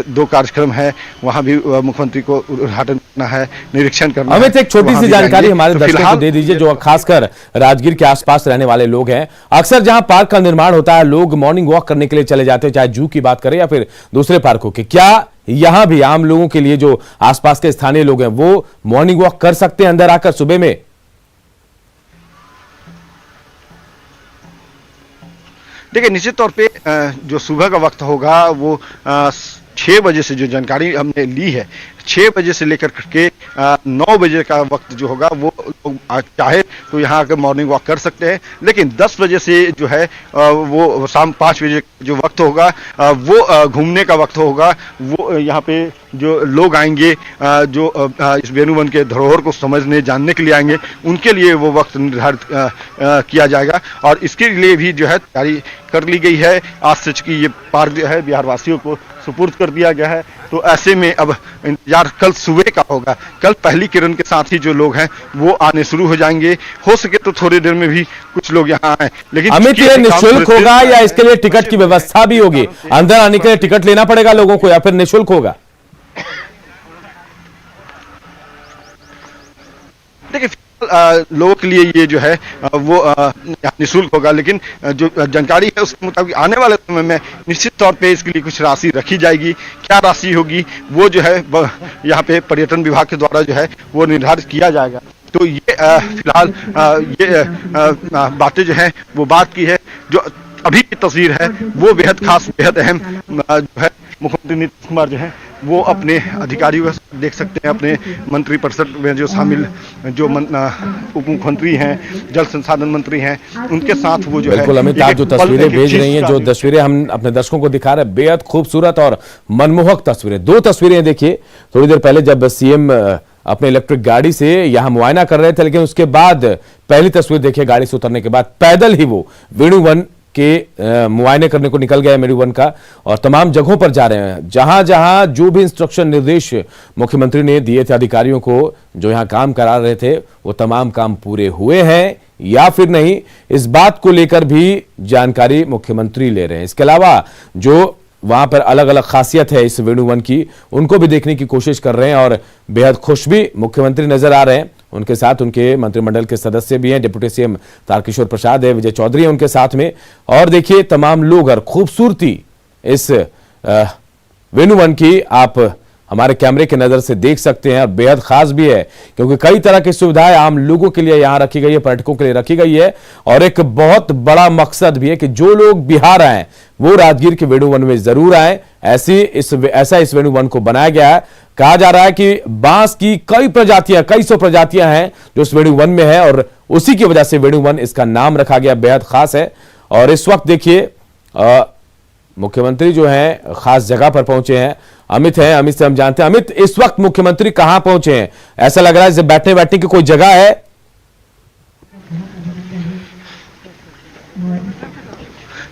2 कार्यक्रम है, वहाँ भी मुख्यमंत्री को उद्घाटन करना है, निरीक्षण करना है। अमित, एक छोटी सी जानकारी हमारे दर्शकों को दे दीजिए जो खासकर राजगीर के आसपास रहने वाले लोग हैं। अक्सर जहां पार्क का निर्माण होता है लोग मॉर्निंग वॉक करने के लिए चले जाते हैं, चाहे जू की बात करें या फिर दूसरे पार्कों की। क्या यहां भी आम लोगों के लिए जो आसपास के स्थानीय लोग हैं वो मॉर्निंग वॉक कर सकते हैं अंदर आकर सुबह में? देखिए, निश्चित तौर पे जो सुबह का वक्त होगा वो 6 बजे से जो जानकारी हमने ली है, 6 बजे से लेकर के 9 बजे का वक्त जो होगा वो लोग चाहे तो यहाँ आकर मॉर्निंग वॉक कर सकते हैं। लेकिन 10 बजे से जो है वो शाम 5 बजे जो वक्त होगा वो घूमने का वक्त होगा। वो यहाँ पे जो लोग आएंगे जो इस वेणुवन के धरोहर को समझने जानने के लिए आएंगे, उनके लिए वो वक्त निर्धारित किया जाएगा। और इसके लिए भी जो है तैयारी कर ली गई है। आज से चूंकि ये पार्क जो है बिहार वासियों को सुपुर्द कर दिया गया है, तो ऐसे में अब इंतजार कल सुबह का होगा। कल पहली किरण के साथ ही जो लोग हैं वो आने शुरू हो जाएंगे। हो सके तो थोड़ी देर में भी कुछ लोग यहाँ आए। लेकिन अमित, ये निःशुल्क होगा या इसके लिए टिकट की व्यवस्था भी होगी? अंदर आने के लिए टिकट लेना पड़ेगा लोगों को या फिर निःशुल्क होगा? देखिए, लोगों के लिए ये जो है वो निःशुल्क होगा। लेकिन जो जानकारी है उसके मुताबिक आने वाले समय में निश्चित तौर पे इसके लिए कुछ राशि रखी जाएगी। क्या राशि होगी वो जो है यहाँ पे पर्यटन विभाग के द्वारा जो है वो निर्धारित किया जाएगा। तो ये फिलहाल ये बातें जो है वो बात की है। जो अभी की तस्वीर है वो बेहद खास, बेहद अहम जो है। मुख्यमंत्री नीतीश कुमार जो है वो अपने अधिकारियों को देख सकते हैं, अपने मंत्रिपरिषद में जो शामिल जो उप मुख्यमंत्री हैं, जल संसाधन मंत्री हैं, उनके साथ वो जो है। बिल्कुल अमित, आप जो तस्वीरें भेज रही हैं, जो तस्वीरें हम अपने दर्शकों को दिखा रहे हैं, बेहद खूबसूरत और मनमोहक तस्वीरें। 2 तस्वीरें देखिए, थोड़ी देर पहले जब सीएम अपने इलेक्ट्रिक गाड़ी से यहां मुआयना कर रहे थे, लेकिन उसके बाद पहली तस्वीर देखिए गाड़ी से उतरने के बाद पैदल ही वो वेणुवन के मुआयने करने को निकल गया है वेणुवन का, और तमाम जगहों पर जा रहे हैं। जहां जहां जो भी इंस्ट्रक्शन निर्देश मुख्यमंत्री ने दिए थे अधिकारियों को जो यहां काम करा रहे थे, वो तमाम काम पूरे हुए हैं या फिर नहीं, इस बात को लेकर भी जानकारी मुख्यमंत्री ले रहे हैं। इसके अलावा जो वहां पर अलग अलग खासियत है इस वेणुवन की, उनको भी देखने की कोशिश कर रहे हैं और बेहद खुश भी मुख्यमंत्री नजर आ रहे हैं। उनके साथ उनके मंत्रिमंडल के सदस्य भी हैं, डिप्टी सीएम तारकिशोर प्रसाद है, विजय चौधरी है उनके साथ में, और देखिए तमाम लोग। और खूबसूरती इस वेणुवन की आप हमारे कैमरे के नजर से देख सकते हैं, और बेहद खास भी है क्योंकि कई तरह की सुविधाएं आम लोगों के लिए यहां रखी गई है, पर्यटकों के लिए रखी गई है। और एक बहुत बड़ा मकसद भी है कि जो लोग बिहार आए वो राजगीर के वेणुवन में जरूर आए। ऐसा इस वेणुवन को बनाया गया है। कहा जा रहा है कि बांस की कई सौ प्रजातियां हैं जो इस वेणुवन में है, और उसी की वजह से वेणुवन इसका नाम रखा गया, बेहद खास है। और इस वक्त देखिए मुख्यमंत्री जो हैं खास जगह पर पहुंचे हैं। अमित हैं, अमित से हम जानते हैं। अमित, इस वक्त मुख्यमंत्री कहां पहुंचे हैं? ऐसा लग रहा है जैसे बैठने की कोई जगह है।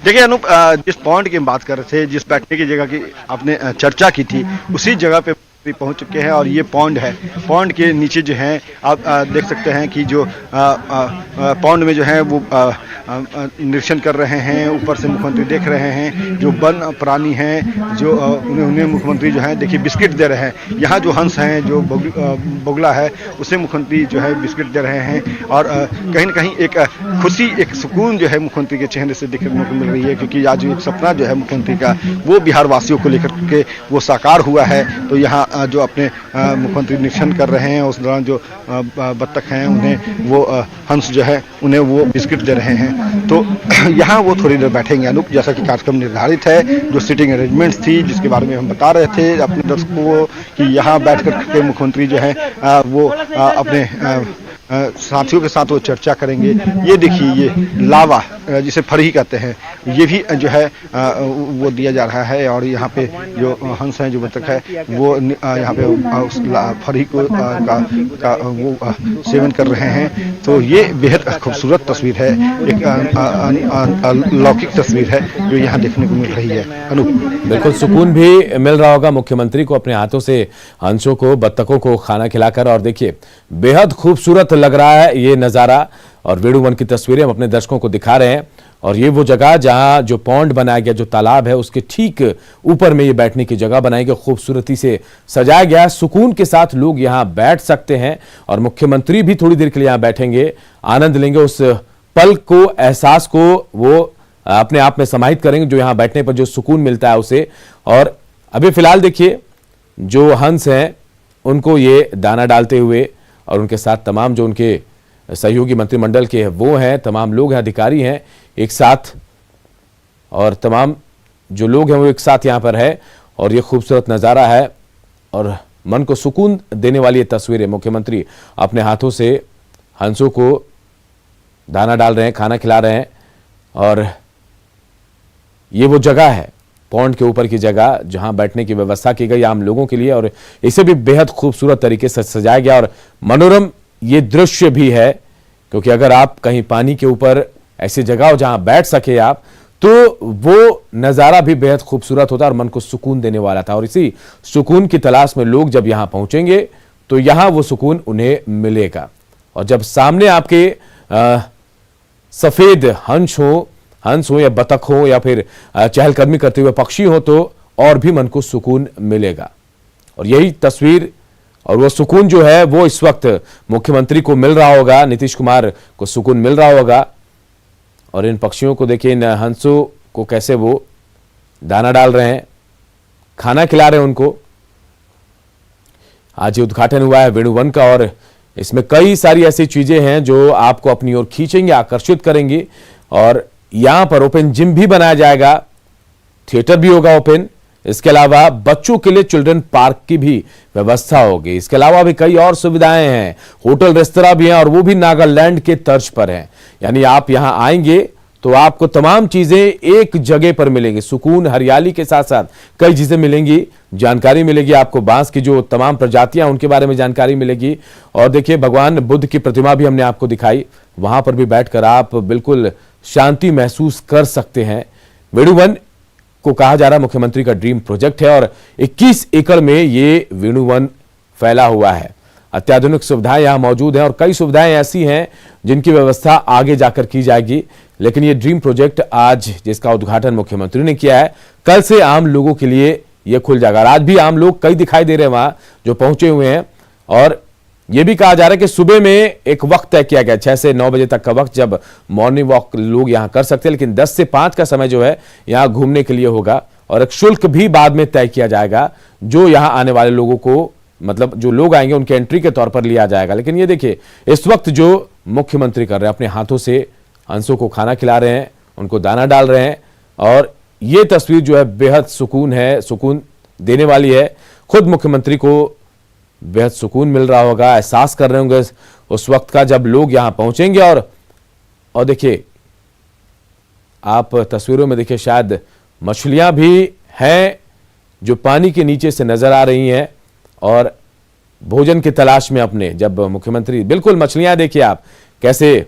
देखिए अनूप, जिस पॉइंट की हम बात कर रहे थे, जिस बैठने की जगह की आपने चर्चा की थी, उसी जगह पे भी पहुंच चुके हैं। और ये पॉन्ड है, पॉन्ड के नीचे जो है आप देख सकते हैं कि जो पॉन्ड में जो है वो निरीक्षण कर रहे हैं, ऊपर से मुख्यमंत्री देख रहे हैं। जो वन प्राणी हैं जो उन्हें मुख्यमंत्री जो है देखिए बिस्किट दे रहे हैं। यहाँ जो हंस हैं, जो बगुला है, उसे मुख्यमंत्री जो है बिस्किट दे रहे हैं। और कहीं ना कहीं एक खुशी, एक सुकून जो है मुख्यमंत्री के चेहरे से देखने को मिल रही है, क्योंकि आज एक सपना जो है मुख्यमंत्री का वो बिहार वासियों को लेकर के वो साकार हुआ है। तो यहाँ जो अपने मुख्यमंत्री निरीक्षण कर रहे हैं, उस दौरान जो बत्तख हैं उन्हें वो हंस जो है उन्हें वो बिस्किट दे रहे हैं। तो यहाँ वो थोड़ी देर बैठेंगे अनूप, जैसा कि कार्यक्रम निर्धारित है। जो सीटिंग अरेंजमेंट्स थी जिसके बारे में हम बता रहे थे अपने दर्शकों को कि यहाँ बैठ कर के मुख्यमंत्री जो है वो अपने साथियों के साथ वो चर्चा करेंगे। ये देखिए, ये लावा जिसे फरही कहते हैं, ये भी जो है वो दिया जा रहा है। और यहाँ पे जो हंस है, जो बतख है, वो यहाँ पे उस फरही को का वो सेवन कर रहे हैं। तो ये बेहद खूबसूरत तस्वीर है, एक अलौकिक तस्वीर है जो यहाँ देखने को मिल रही है अनूप। बिल्कुल सुकून भी मिल रहा होगा मुख्यमंत्री को अपने हाथों से हंसों को, बत्तखों को खाना खिलाकर। और देखिए बेहद खूबसूरत लग रहा है ये नजारा। और वेणुवन की तस्वीरें हम अपने दर्शकों को दिखा रहे हैं। और ये वो जगह जहां जो पॉन्ड बनाया गया, जो तालाब है, उसके ठीक ऊपर में ये बैठने की जगह बनाई गई, खूबसूरती से सजाया गया। सुकून के साथ लोग यहां बैठ सकते हैं और मुख्यमंत्री भी थोड़ी देर के लिए यहां बैठेंगे, आनंद लेंगे, उस पल को, एहसास को वो अपने आप में समाहित करेंगे, जो यहां बैठने पर जो सुकून मिलता है उसे। और अभी फिलहाल देखिए जो हंस हैं उनको ये दाना डालते हुए, और उनके साथ तमाम जो उनके सहयोगी मंत्रिमंडल के वो हैं, तमाम लोग हैं, अधिकारी हैं एक साथ, और तमाम जो लोग हैं वो एक साथ यहां पर है। और ये खूबसूरत नज़ारा है और मन को सुकून देने वाली ये तस्वीरें। मुख्यमंत्री अपने हाथों से हंसों को दाना डाल रहे हैं, खाना खिला रहे हैं। और ये वो जगह है, पॉन्ड के ऊपर की जगह, जहां बैठने की व्यवस्था की गई आम लोगों के लिए। और इसे भी बेहद खूबसूरत तरीके से सजाया गया। और मनोरम ये दृश्य भी है, क्योंकि अगर आप कहीं पानी के ऊपर ऐसी जगह हो जहां बैठ सके आप, तो वो नज़ारा भी बेहद खूबसूरत होता और मन को सुकून देने वाला था। और इसी सुकून की तलाश में लोग जब यहां पहुंचेंगे तो यहां वो सुकून उन्हें मिलेगा। और जब सामने आपके सफेद हंस हो या बतख हो या फिर चहलकदमी करते हुए पक्षी हो, तो और भी मन को सुकून मिलेगा। और यही तस्वीर और वो सुकून जो है वो इस वक्त मुख्यमंत्री को मिल रहा होगा, नीतीश कुमार को सुकून मिल रहा होगा। और इन पक्षियों को देखिए, इन हंसों को कैसे वो दाना डाल रहे हैं, खाना खिला रहे हैं उनको। आज ये उद्घाटन हुआ है वेणुवन का, और इसमें कई सारी ऐसी चीजें हैं जो आपको अपनी ओर खींचेंगे, आकर्षित करेंगी। और यहां पर ओपन जिम भी बनाया जाएगा, थिएटर भी होगा ओपन। इसके अलावा बच्चों के लिए चिल्ड्रन पार्क की भी व्यवस्था होगी। इसके अलावा भी कई और सुविधाएं हैं, होटल रेस्तरां भी हैं, और वो भी नागालैंड के तर्ज पर हैं। यानी आप यहां आएंगे तो आपको तमाम चीजें एक जगह पर मिलेंगी। सुकून, हरियाली के साथ साथ कई चीजें मिलेंगी, जानकारी मिलेगी आपको। बांस की जो तमाम प्रजातियां उनके बारे में जानकारी मिलेगी। और देखिए भगवान बुद्ध की प्रतिमा भी हमने आपको दिखाई, वहां पर भी बैठकर आप बिल्कुल शांति महसूस कर सकते हैं। वेणुवन को कहा जा रहा मुख्यमंत्री का ड्रीम प्रोजेक्ट है, और 21 एकड़ में ये वेणुवन फैला हुआ है। अत्याधुनिक सुविधाएं यहां मौजूद हैं, और कई सुविधाएं ऐसी हैं जिनकी व्यवस्था आगे जाकर की जाएगी। लेकिन ये ड्रीम प्रोजेक्ट आज जिसका उद्घाटन मुख्यमंत्री ने किया है, कल से आम लोगों के लिए यह खुल जाएगा। आज भी आम लोग कई दिखाई दे रहे हैं वहां जो पहुंचे हुए हैं। और यह भी कहा जा रहा है कि सुबह में एक वक्त तय किया गया, 6 से 9 बजे तक का वक्त, जब मॉर्निंग वॉक लोग यहां कर सकते हैं। लेकिन 10 से 5 का समय जो है यहां घूमने के लिए होगा। और एक शुल्क भी बाद में तय किया जाएगा, जो यहां आने वाले लोगों को, मतलब जो लोग आएंगे उनके एंट्री के तौर पर लिया जाएगा। लेकिन ये देखिए इस वक्त जो मुख्यमंत्री कर रहे हैं, अपने हाथों से हंसों को खाना खिला रहे हैं, उनको दाना डाल रहे हैं। और ये तस्वीर जो है बेहद सुकून है, सुकून देने वाली है। खुद मुख्यमंत्री को बेहद सुकून मिल रहा होगा, एहसास कर रहे होंगे उस वक्त का जब लोग यहां पहुंचेंगे। और देखिए आप तस्वीरों में देखिए शायद मछलियां भी हैं जो पानी के नीचे से नजर आ रही हैं और भोजन की तलाश में अपने, जब मुख्यमंत्री, बिल्कुल मछलियां देखिए आप कैसे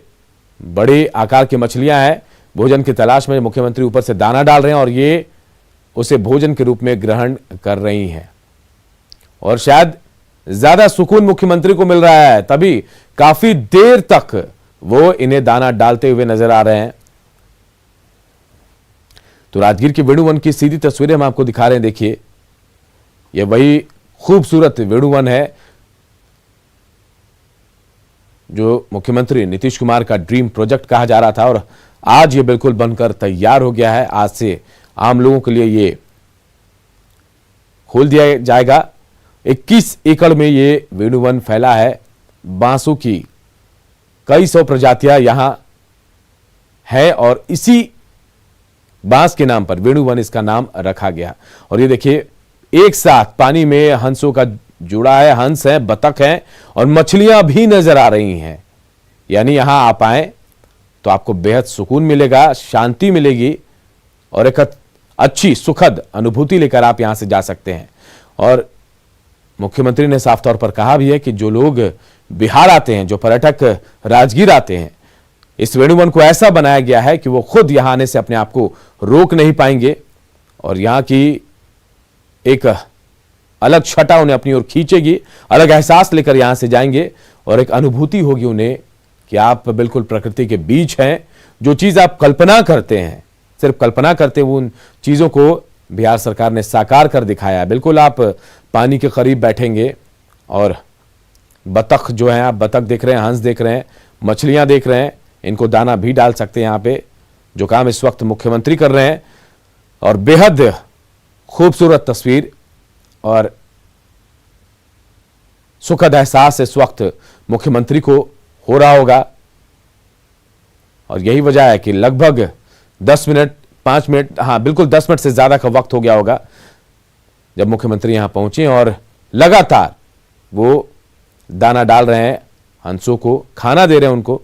बड़े आकार की मछलियां हैं, भोजन की तलाश में मुख्यमंत्री ऊपर से दाना डाल रहे हैं और ये उसे भोजन के रूप में ग्रहण कर रही हैं। और शायद ज्यादा सुकून मुख्यमंत्री को मिल रहा है, तभी काफी देर तक वो इन्हें दाना डालते हुए नजर आ रहे हैं। तो राजगीर के वेणुवन की सीधी तस्वीरें हम आपको दिखा रहे हैं। देखिए, यह वही खूबसूरत वेणुवन है जो मुख्यमंत्री नीतीश कुमार का ड्रीम प्रोजेक्ट कहा जा रहा था और आज ये बिल्कुल बनकर तैयार हो गया है। आज से आम लोगों के लिए ये खोल दिया जाएगा। 21 एकड़ में ये वेणुवन फैला है। बांसों की कई सौ प्रजातियां यहां है और इसी बांस के नाम पर वेणुवन इसका नाम रखा गया। और ये देखिए, एक साथ पानी में हंसों का जुड़ा है, हंस है, बतख है और मछलियां भी नजर आ रही हैं। यानी यहां आप आए तो आपको बेहद सुकून मिलेगा, शांति मिलेगी और एक अच्छी सुखद अनुभूति लेकर आप यहां से जा सकते हैं। और मुख्यमंत्री ने साफ तौर पर कहा भी है कि जो लोग बिहार आते हैं, जो पर्यटक राजगीर आते हैं, इस वेणुवन को ऐसा बनाया गया है कि वो खुद यहां आने से अपने आप को रोक नहीं पाएंगे और यहां की एक अलग छटा उन्हें अपनी ओर खींचेगी, अलग एहसास लेकर यहां से जाएंगे और एक अनुभूति होगी उन्हें कि आप बिल्कुल प्रकृति के बीच हैं। जो चीज आप कल्पना करते हैं, सिर्फ कल्पना करते हुए उन चीजों को बिहार सरकार ने साकार कर दिखाया है। बिल्कुल आप पानी के करीब बैठेंगे और बतख जो है, आप बतख देख रहे हैं, हंस देख रहे हैं, मछलियां देख रहे हैं, इनको दाना भी डाल सकते हैं यहां पे, जो काम इस वक्त मुख्यमंत्री कर रहे हैं। और बेहद खूबसूरत तस्वीर और सुखद एहसास इस वक्त मुख्यमंत्री को हो रहा होगा। और यही वजह है कि लगभग 10 मिनट, 5 मिनट, हाँ बिल्कुल 10 मिनट से ज्यादा का वक्त हो गया होगा जब मुख्यमंत्री यहां पहुंचे और लगातार वो दाना डाल रहे हैं, हंसों को खाना दे रहे हैं उनको।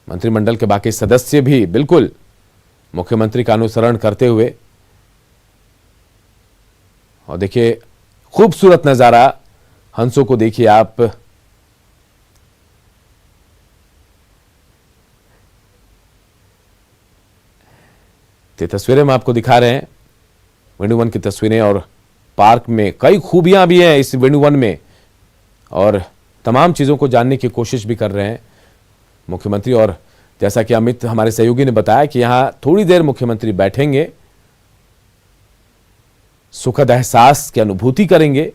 मंत्रिमंडल के बाकी सदस्य भी बिल्कुल मुख्यमंत्री का अनुसरण करते हुए। और देखिए, खूबसूरत नजारा, हंसों को देखिए आप। ये तस्वीरें हम आपको दिखा रहे हैं, वेणुवन की तस्वीरें। और पार्क में कई खूबियां भी हैं इस वेणुवन में और तमाम चीजों को जानने की कोशिश भी कर रहे हैं मुख्यमंत्री। और जैसा कि अमित हमारे सहयोगी ने बताया कि यहां थोड़ी देर मुख्यमंत्री बैठेंगे, सुखद एहसास की अनुभूति करेंगे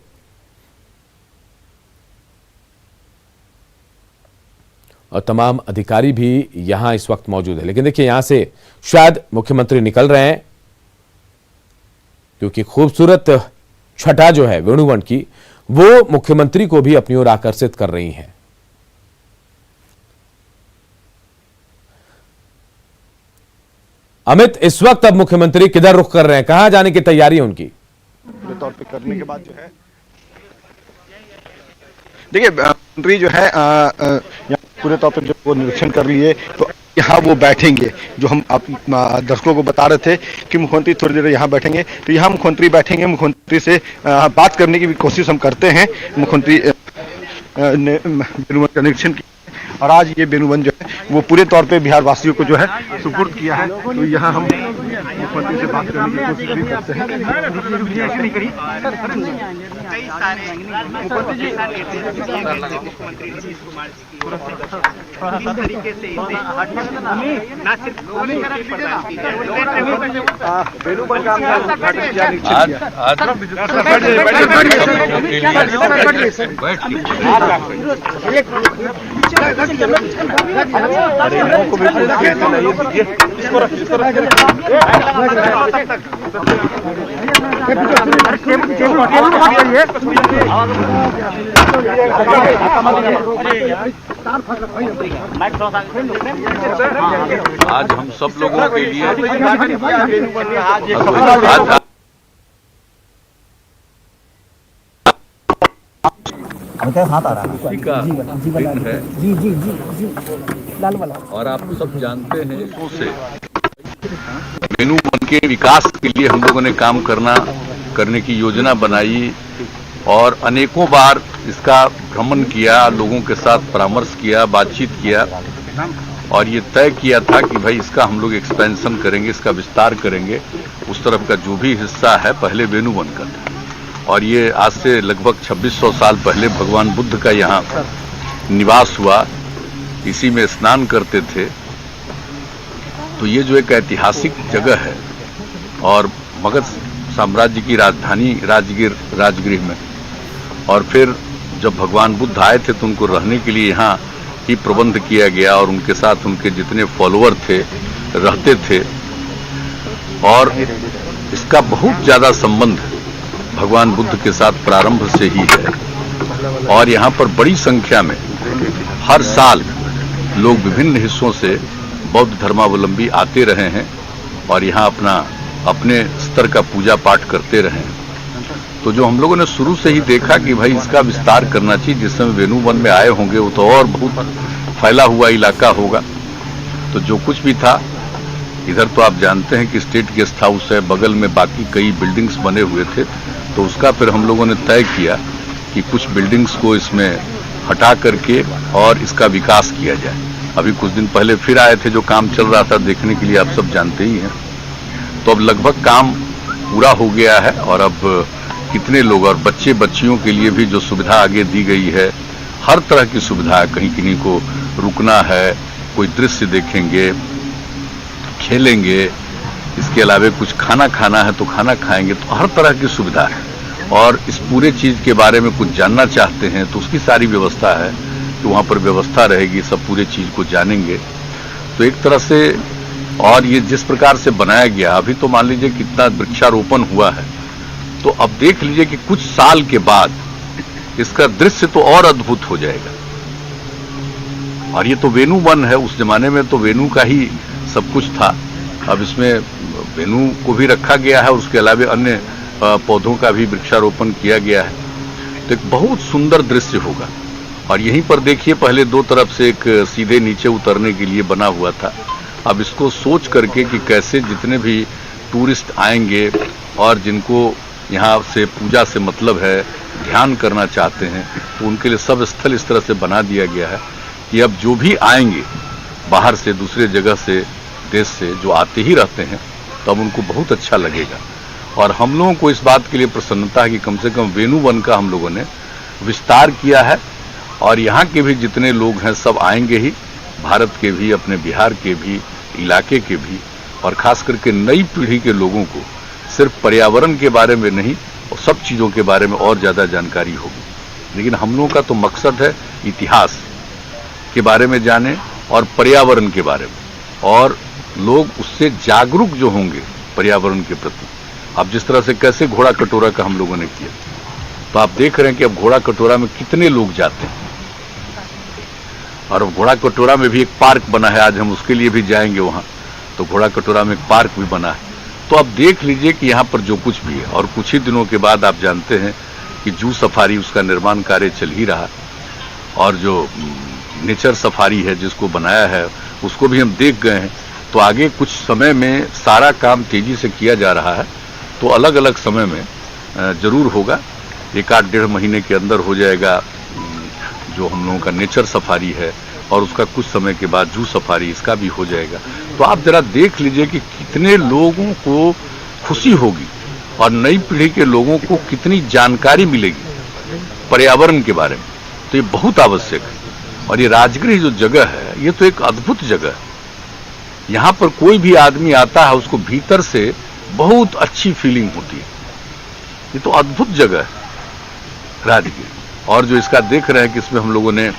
और तमाम अधिकारी भी यहां इस वक्त मौजूद है। लेकिन देखिए, यहां से शायद मुख्यमंत्री निकल रहे हैं क्योंकि खूबसूरत छटा जो है वेणुवन की, वो मुख्यमंत्री को भी अपनी ओर आकर्षित कर रही है। अमित, इस वक्त अब मुख्यमंत्री किधर रुख कर रहे हैं, कहां जाने की तैयारी है उनकी? तौर पे करने के बाद जो है, देखिए मंत्री जो है यहाँ पूरे तौर पे जो वो निरीक्षण कर रही है, तो यहाँ वो बैठेंगे। जो हम आप दर्शकों को बता रहे थे कि मुख्यमंत्री थोड़ी देर यहाँ बैठेंगे, तो यहाँ मुख्यमंत्री बैठेंगे। मुख्यमंत्री से बात करने की भी कोशिश हम करते हैं। मुख्यमंत्री ने वेणुवन का निरीक्षण किया और आज ये वेणुवन जो है वो पूरे तौर पे बिहार वासियों को जो है सुपुर्द किया है। तो यहाँ हम मुख्यमंत्री से बात करने की कोशिश भी करते हैं। मुख्यमंत्री नीतीश कुमार जी की किस तरीके से ना सिर्फ प्रदान की आज हम सब लोगों के लिए हाथ आ रहा है खुशी का दिन है जी जी जी जी लाल वाला। और आप सब जानते हैं से वेणु वन के विकास के लिए हम लोगों ने काम करने की योजना बनाई और अनेकों बार इसका भ्रमण किया, लोगों के साथ परामर्श किया, बातचीत किया और ये तय किया था कि भाई इसका हम लोग एक्सपेंशन करेंगे, इसका विस्तार करेंगे। उस तरफ का जो भी हिस्सा है पहले वेणु वन का था और ये आज से लगभग 2600 साल पहले भगवान बुद्ध का यहाँ निवास हुआ, इसी में स्नान करते थे। तो ये जो एक ऐतिहासिक जगह है और मगध साम्राज्य की राजधानी राजगृह में, और फिर जब भगवान बुद्ध आए थे तो उनको रहने के लिए यहाँ ही प्रबंध किया गया और उनके साथ उनके जितने फॉलोअर थे रहते थे और इसका बहुत ज़्यादा संबंध भगवान बुद्ध के साथ प्रारंभ से ही है और यहाँ पर बड़ी संख्या में हर साल लोग विभिन्न हिस्सों से बौद्ध धर्मावलंबी आते रहे हैं और यहाँ अपने स्तर का पूजा पाठ करते रहे हैं। तो जो हम लोगों ने शुरू से ही देखा कि भाई इसका विस्तार करना चाहिए, जिस समय वेणु वन में आए होंगे वो तो और बहुत फैला हुआ इलाका होगा। तो जो कुछ भी था इधर तो आप जानते हैं कि स्टेट गेस्ट हाउस है, बगल में बाकी कई बिल्डिंग्स बने हुए थे, तो उसका फिर हम लोगों ने तय किया कि कुछ बिल्डिंग्स को इसमें हटा करके और इसका विकास किया जाए। अभी कुछ दिन पहले फिर आए थे, जो काम चल रहा था देखने के लिए, आप सब जानते ही हैं। तो अब लगभग काम पूरा हो गया है और अब कितने लोग और बच्चे बच्चियों के लिए भी जो सुविधा आगे दी गई है, हर तरह की सुविधा है। कहीं किन्हीं को रुकना है, कोई दृश्य देखेंगे, खेलेंगे, इसके अलावा कुछ खाना खाना है तो खाना खाएंगे, तो हर तरह की सुविधा है। और इस पूरे चीज़ के बारे में कुछ जानना चाहते हैं तो उसकी सारी व्यवस्था है कि वहाँ पर व्यवस्था रहेगी, सब पूरे चीज़ को जानेंगे। तो एक तरह से और ये जिस प्रकार से बनाया गया, अभी तो मान लीजिए कितना वृक्षारोपण हुआ है, तो अब देख लीजिए कि कुछ साल के बाद इसका दृश्य तो और अद्भुत हो जाएगा। और ये तो वेणु वन है, उस जमाने में तो वेणु का ही सब कुछ था। अब इसमें वेणु को भी रखा गया है और उसके अलावा अन्य पौधों का भी वृक्षारोपण किया गया है। तो एक बहुत सुंदर दृश्य होगा। और यहीं पर देखिए, पहले दो तरफ से एक सीधे नीचे उतरने के लिए बना हुआ था। अब इसको सोच करके कि कैसे जितने भी टूरिस्ट आएंगे और जिनको यहाँ से पूजा से मतलब है, ध्यान करना चाहते हैं, तो उनके लिए सब स्थल इस तरह से बना दिया गया है कि अब जो भी आएंगे बाहर से, दूसरे जगह से, देश से, जो आते ही रहते हैं, तब उनको बहुत अच्छा लगेगा। और हम लोगों को इस बात के लिए प्रसन्नता है कि कम से कम वेणु वन का हम लोगों ने विस्तार किया है और यहाँ के भी जितने लोग हैं सब आएंगे ही, भारत के भी, अपने बिहार के भी, इलाके के भी, और खास करके नई पीढ़ी के लोगों को सिर्फ पर्यावरण के बारे में नहीं और सब चीज़ों के बारे में और ज़्यादा जानकारी होगी। लेकिन हम लोगों का तो मकसद है इतिहास के बारे में जाने और पर्यावरण के बारे में, और लोग उससे जागरूक जो होंगे पर्यावरण के प्रति। अब जिस तरह से कैसे घोड़ा कटोरा का हम लोगों ने किया, तो आप देख रहे हैं कि अब घोड़ा कटोरा में कितने लोग जाते हैं। और घोड़ा कटोरा में भी एक पार्क बना है, आज हम उसके लिए भी जाएंगे वहाँ। तो घोड़ा कटोरा में एक पार्क भी बना है। तो अब देख लीजिए कि यहाँ पर जो कुछ भी है, और कुछ ही दिनों के बाद आप जानते हैं कि जू सफारी, उसका निर्माण कार्य चल ही रहा, और जो नेचर सफारी है जिसको बनाया है उसको भी हम देख गए हैं। तो आगे कुछ समय में सारा काम तेजी से किया जा रहा है, तो अलग अलग समय में जरूर होगा। 1-8-1.5 महीने के अंदर हो जाएगा जो हम लोगों का नेचर सफारी है, और उसका कुछ समय के बाद जू सफारी, इसका भी हो जाएगा। तो आप जरा देख लीजिए कि कितने लोगों को खुशी होगी और नई पीढ़ी के लोगों को कितनी जानकारी मिलेगी पर्यावरण के बारे में। तो ये बहुत आवश्यक है। और ये राजगृह जो जगह है, ये तो एक अद्भुत जगह है। यहाँ पर कोई भी आदमी आता है, उसको भीतर से बहुत अच्छी फीलिंग होती है। ये तो अद्भुत जगह है राजगृह। और जो इसका देख रहे हैं कि इसमें हम लोगों ने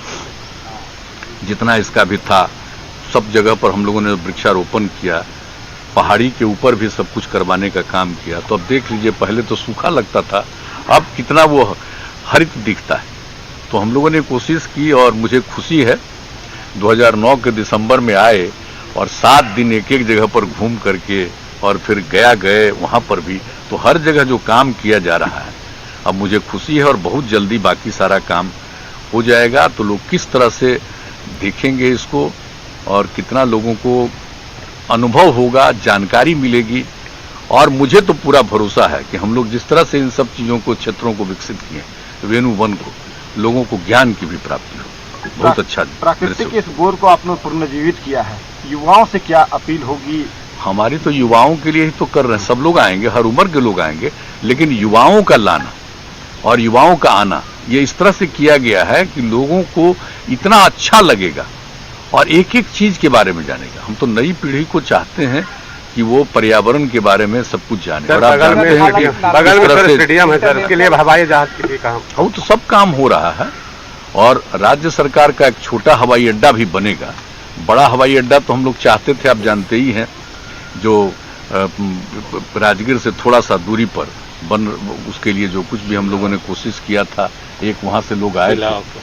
जितना इसका भी था, सब जगह पर हम लोगों ने वृक्षारोपण किया, पहाड़ी के ऊपर भी सब कुछ करवाने का काम किया। तो अब देख लीजिए, पहले तो सूखा लगता था, अब कितना वो हरित दिखता है। तो हम लोगों ने कोशिश की और मुझे खुशी है 2009 के दिसंबर में आए और 7 दिन एक एक जगह पर घूम करके, और फिर गया गए वहाँ पर भी, तो हर जगह जो काम किया जा रहा है, अब मुझे खुशी है। और बहुत जल्दी बाकी सारा काम हो जाएगा तो लोग किस तरह से देखेंगे इसको और कितना लोगों को अनुभव होगा, जानकारी मिलेगी। और मुझे तो पूरा भरोसा है कि हम लोग जिस तरह से इन सब चीजों को, क्षेत्रों को विकसित किए, वेणु वन को, लोगों को ज्ञान की भी प्राप्ति हो। बहुत अच्छा। प्राकृतिक इस गोर को आपने पुनर्जीवित किया है, युवाओं से क्या अपील होगी? हमारी तो युवाओं के लिए ही तो कर रहे हैं। सब लोग आएंगे, हर उम्र के लोग आएंगे, लेकिन युवाओं का लाना और युवाओं का आना ये इस तरह से किया गया है कि लोगों को इतना अच्छा लगेगा और एक एक चीज के बारे में जानेगा। हम तो नई पीढ़ी को चाहते हैं कि वो पर्यावरण के बारे में सब कुछ जाने। और आप जानते हैं कि बगल में सर स्टेडियम है सर, इसके लिए हवाई जहाज के लिए काम, वो तो सब काम हो रहा है। और राज्य सरकार का एक छोटा हवाई अड्डा भी बनेगा। बड़ा हवाई अड्डा तो हम लोग चाहते थे, आप जानते ही हैं, जो राजगीर से थोड़ा सा दूरी पर बन, उसके लिए जो कुछ भी हम लोगों ने कोशिश किया था, एक वहां से लोग आए थे।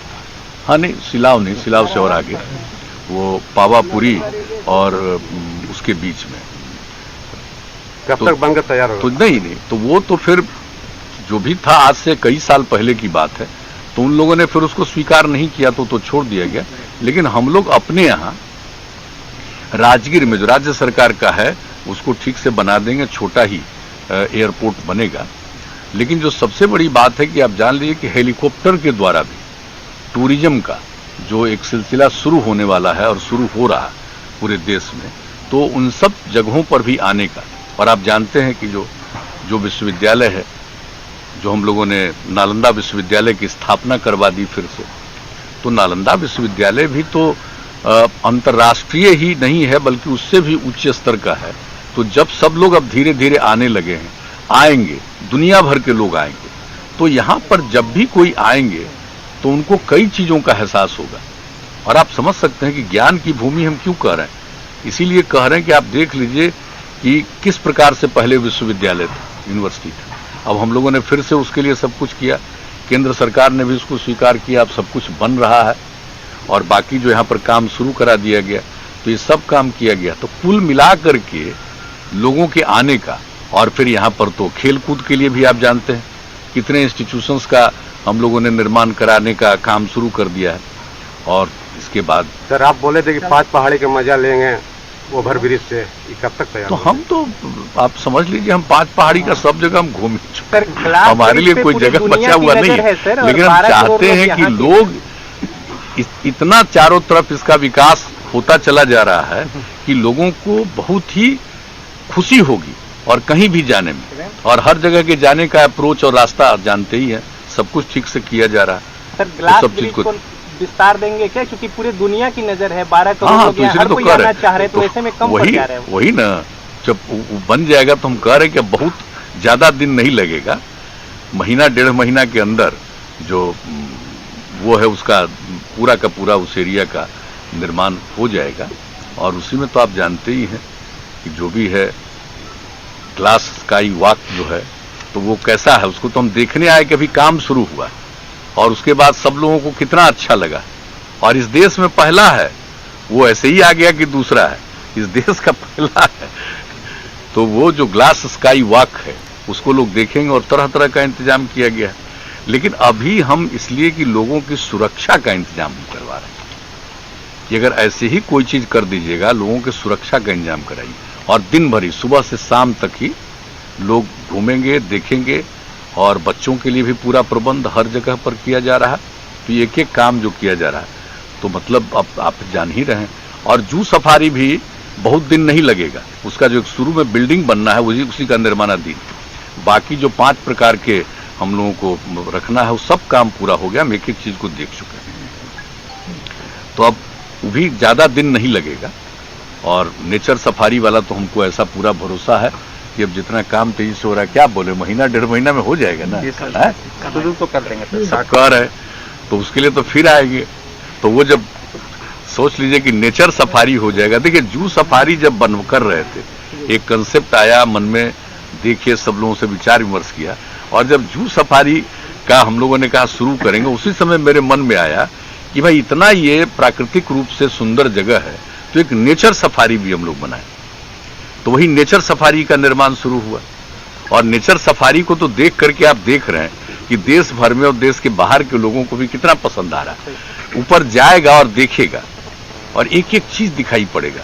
हाँ नहीं, सिलाव नहीं, सिलाव से और आगे वो पावापुरी और उसके बीच में। कब तक बनकर तैयार होगा? तो नहीं, तो वो तो फिर जो भी था आज से कई साल पहले की बात है, तो उन लोगों ने फिर उसको स्वीकार नहीं किया तो छोड़ दिया गया। लेकिन हम लोग अपने यहाँ राजगीर में जो राज्य सरकार का है उसको ठीक से बना देंगे, छोटा ही एयरपोर्ट बनेगा। लेकिन जो सबसे बड़ी बात है कि आप जान लीजिए कि हेलीकॉप्टर के द्वारा भी टूरिज्म का जो एक सिलसिला शुरू होने वाला है और शुरू हो रहा है पूरे देश में, तो उन सब जगहों पर भी आने का। और आप जानते हैं कि जो विश्वविद्यालय है, जो हम लोगों ने नालंदा विश्वविद्यालय की स्थापना करवा दी फिर से, तो नालंदा विश्वविद्यालय भी तो अंतर्राष्ट्रीय ही नहीं है बल्कि उससे भी उच्च स्तर का है। तो जब सब लोग अब धीरे धीरे आने लगे हैं, आएंगे, दुनिया भर के लोग आएंगे, तो यहाँ पर जब भी कोई आएंगे तो उनको कई चीजों का एहसास होगा। और आप समझ सकते हैं कि ज्ञान की भूमि हम क्यों कह रहे हैं, इसीलिए कह रहे हैं कि आप देख लीजिए कि किस प्रकार से पहले विश्वविद्यालय था, यूनिवर्सिटी था। अब हम लोगों ने फिर से उसके लिए सब कुछ किया, केंद्र सरकार ने भी उसको स्वीकार किया, अब सब कुछ बन रहा है और बाकी जो यहाँ पर काम शुरू करा दिया गया, तो ये सब काम किया गया। तो कुल मिला करके लोगों के आने का, और फिर यहाँ पर तो खेल कूद के लिए भी आप जानते हैं कितने इंस्टीट्यूशंस का हम लोगों ने निर्माण कराने का काम शुरू कर दिया है। और इसके बाद सर आप बोले थे कि 5 पहाड़ी का मजा लेंगे ओवर ब्रिज से, ये कब तक तैयार? तो हम तो आप समझ लीजिए हम 5 पहाड़ी का सब जगह हम घूम चुके हैं। हमारे लिए कोई जगह बचा हुआ नहीं है, लेकिन हम चाहते हैं कि लोग इतना चारों तरफ इसका विकास होता चला जा रहा है कि लोगों को बहुत ही खुशी होगी और कहीं भी जाने में, और हर जगह के जाने का अप्रोच और रास्ता आप जानते ही है, सब कुछ ठीक से किया जा रहा है। सर ग्लास ब्रिज को विस्तार देंगे क्या, क्योंकि पूरी दुनिया की नजर है, 12 करोड़ लोग यहाँ, हर कोई आना चाह रहे हैं, तो ऐसे में कम पड़ जा रहे हैं। वही ना, जब बन जाएगा तो हम कह रहे हैं कि बहुत ज्यादा दिन नहीं लगेगा, महीना 1.5 महीना के अंदर जो वो है उसका पूरा का पूरा उस एरिया का निर्माण हो जाएगा। और उसी में तो आप जानते ही हैं कि जो भी है ग्लास स्काई वॉक जो है, तो वो कैसा है उसको तो हम देखने आए कि अभी काम शुरू हुआ और उसके बाद सब लोगों को कितना अच्छा लगा। और इस देश में पहला है, वो ऐसे ही आ गया कि दूसरा है, इस देश का पहला है। तो वो जो ग्लास स्काई वॉक है उसको लोग देखेंगे और तरह तरह का इंतजाम किया गया है। लेकिन अभी हम इसलिए कि लोगों की सुरक्षा का इंतजाम करवा रहे हैं कि अगर ऐसे ही कोई चीज कर दीजिएगा, लोगों की सुरक्षा का इंतजाम कराइए और दिन भर ही सुबह से शाम तक ही लोग घूमेंगे, देखेंगे। और बच्चों के लिए भी पूरा प्रबंध हर जगह पर किया जा रहा है। तो एक एक काम जो किया जा रहा है, तो मतलब अब आप जान ही रहे हैं। और जू सफारी भी बहुत दिन नहीं लगेगा, उसका जो शुरू में बिल्डिंग बनना है उसी का निर्माणाधीन। बाकी जो 5 प्रकार के हम लोगों को रखना है वो सब काम पूरा हो गया, हम एक एक चीज को देख चुके हैं। तो अब वो भी ज्यादा दिन नहीं लगेगा। और नेचर सफारी वाला तो हमको ऐसा पूरा भरोसा है कि अब जितना काम तेजी से हो रहा है, क्या बोले, महीना 1.5 महीना में हो जाएगा ना, शुरू तो कर देंगे कर है। तो उसके लिए तो फिर आएंगे। तो वो जब सोच लीजिए कि नेचर सफारी हो जाएगा। देखिए जू सफारी जब बन कर रहे थे, एक कंसेप्ट आया मन में, देखिए सब लोगों से विचार विमर्श किया, और जब जू सफारी का हम लोगों ने कहा शुरू करेंगे, उसी समय मेरे मन में आया कि भाई इतना ये प्राकृतिक रूप से सुंदर जगह है, तो एक नेचर सफारी भी हम लोग बनाएं। तो वही नेचर सफारी का निर्माण शुरू हुआ। और नेचर सफारी को तो देख करके आप देख रहे हैं कि देश भर में और देश के बाहर के लोगों को भी कितना पसंद आ रहा है। ऊपर जाएगा और देखेगा और एक एक चीज दिखाई पड़ेगा,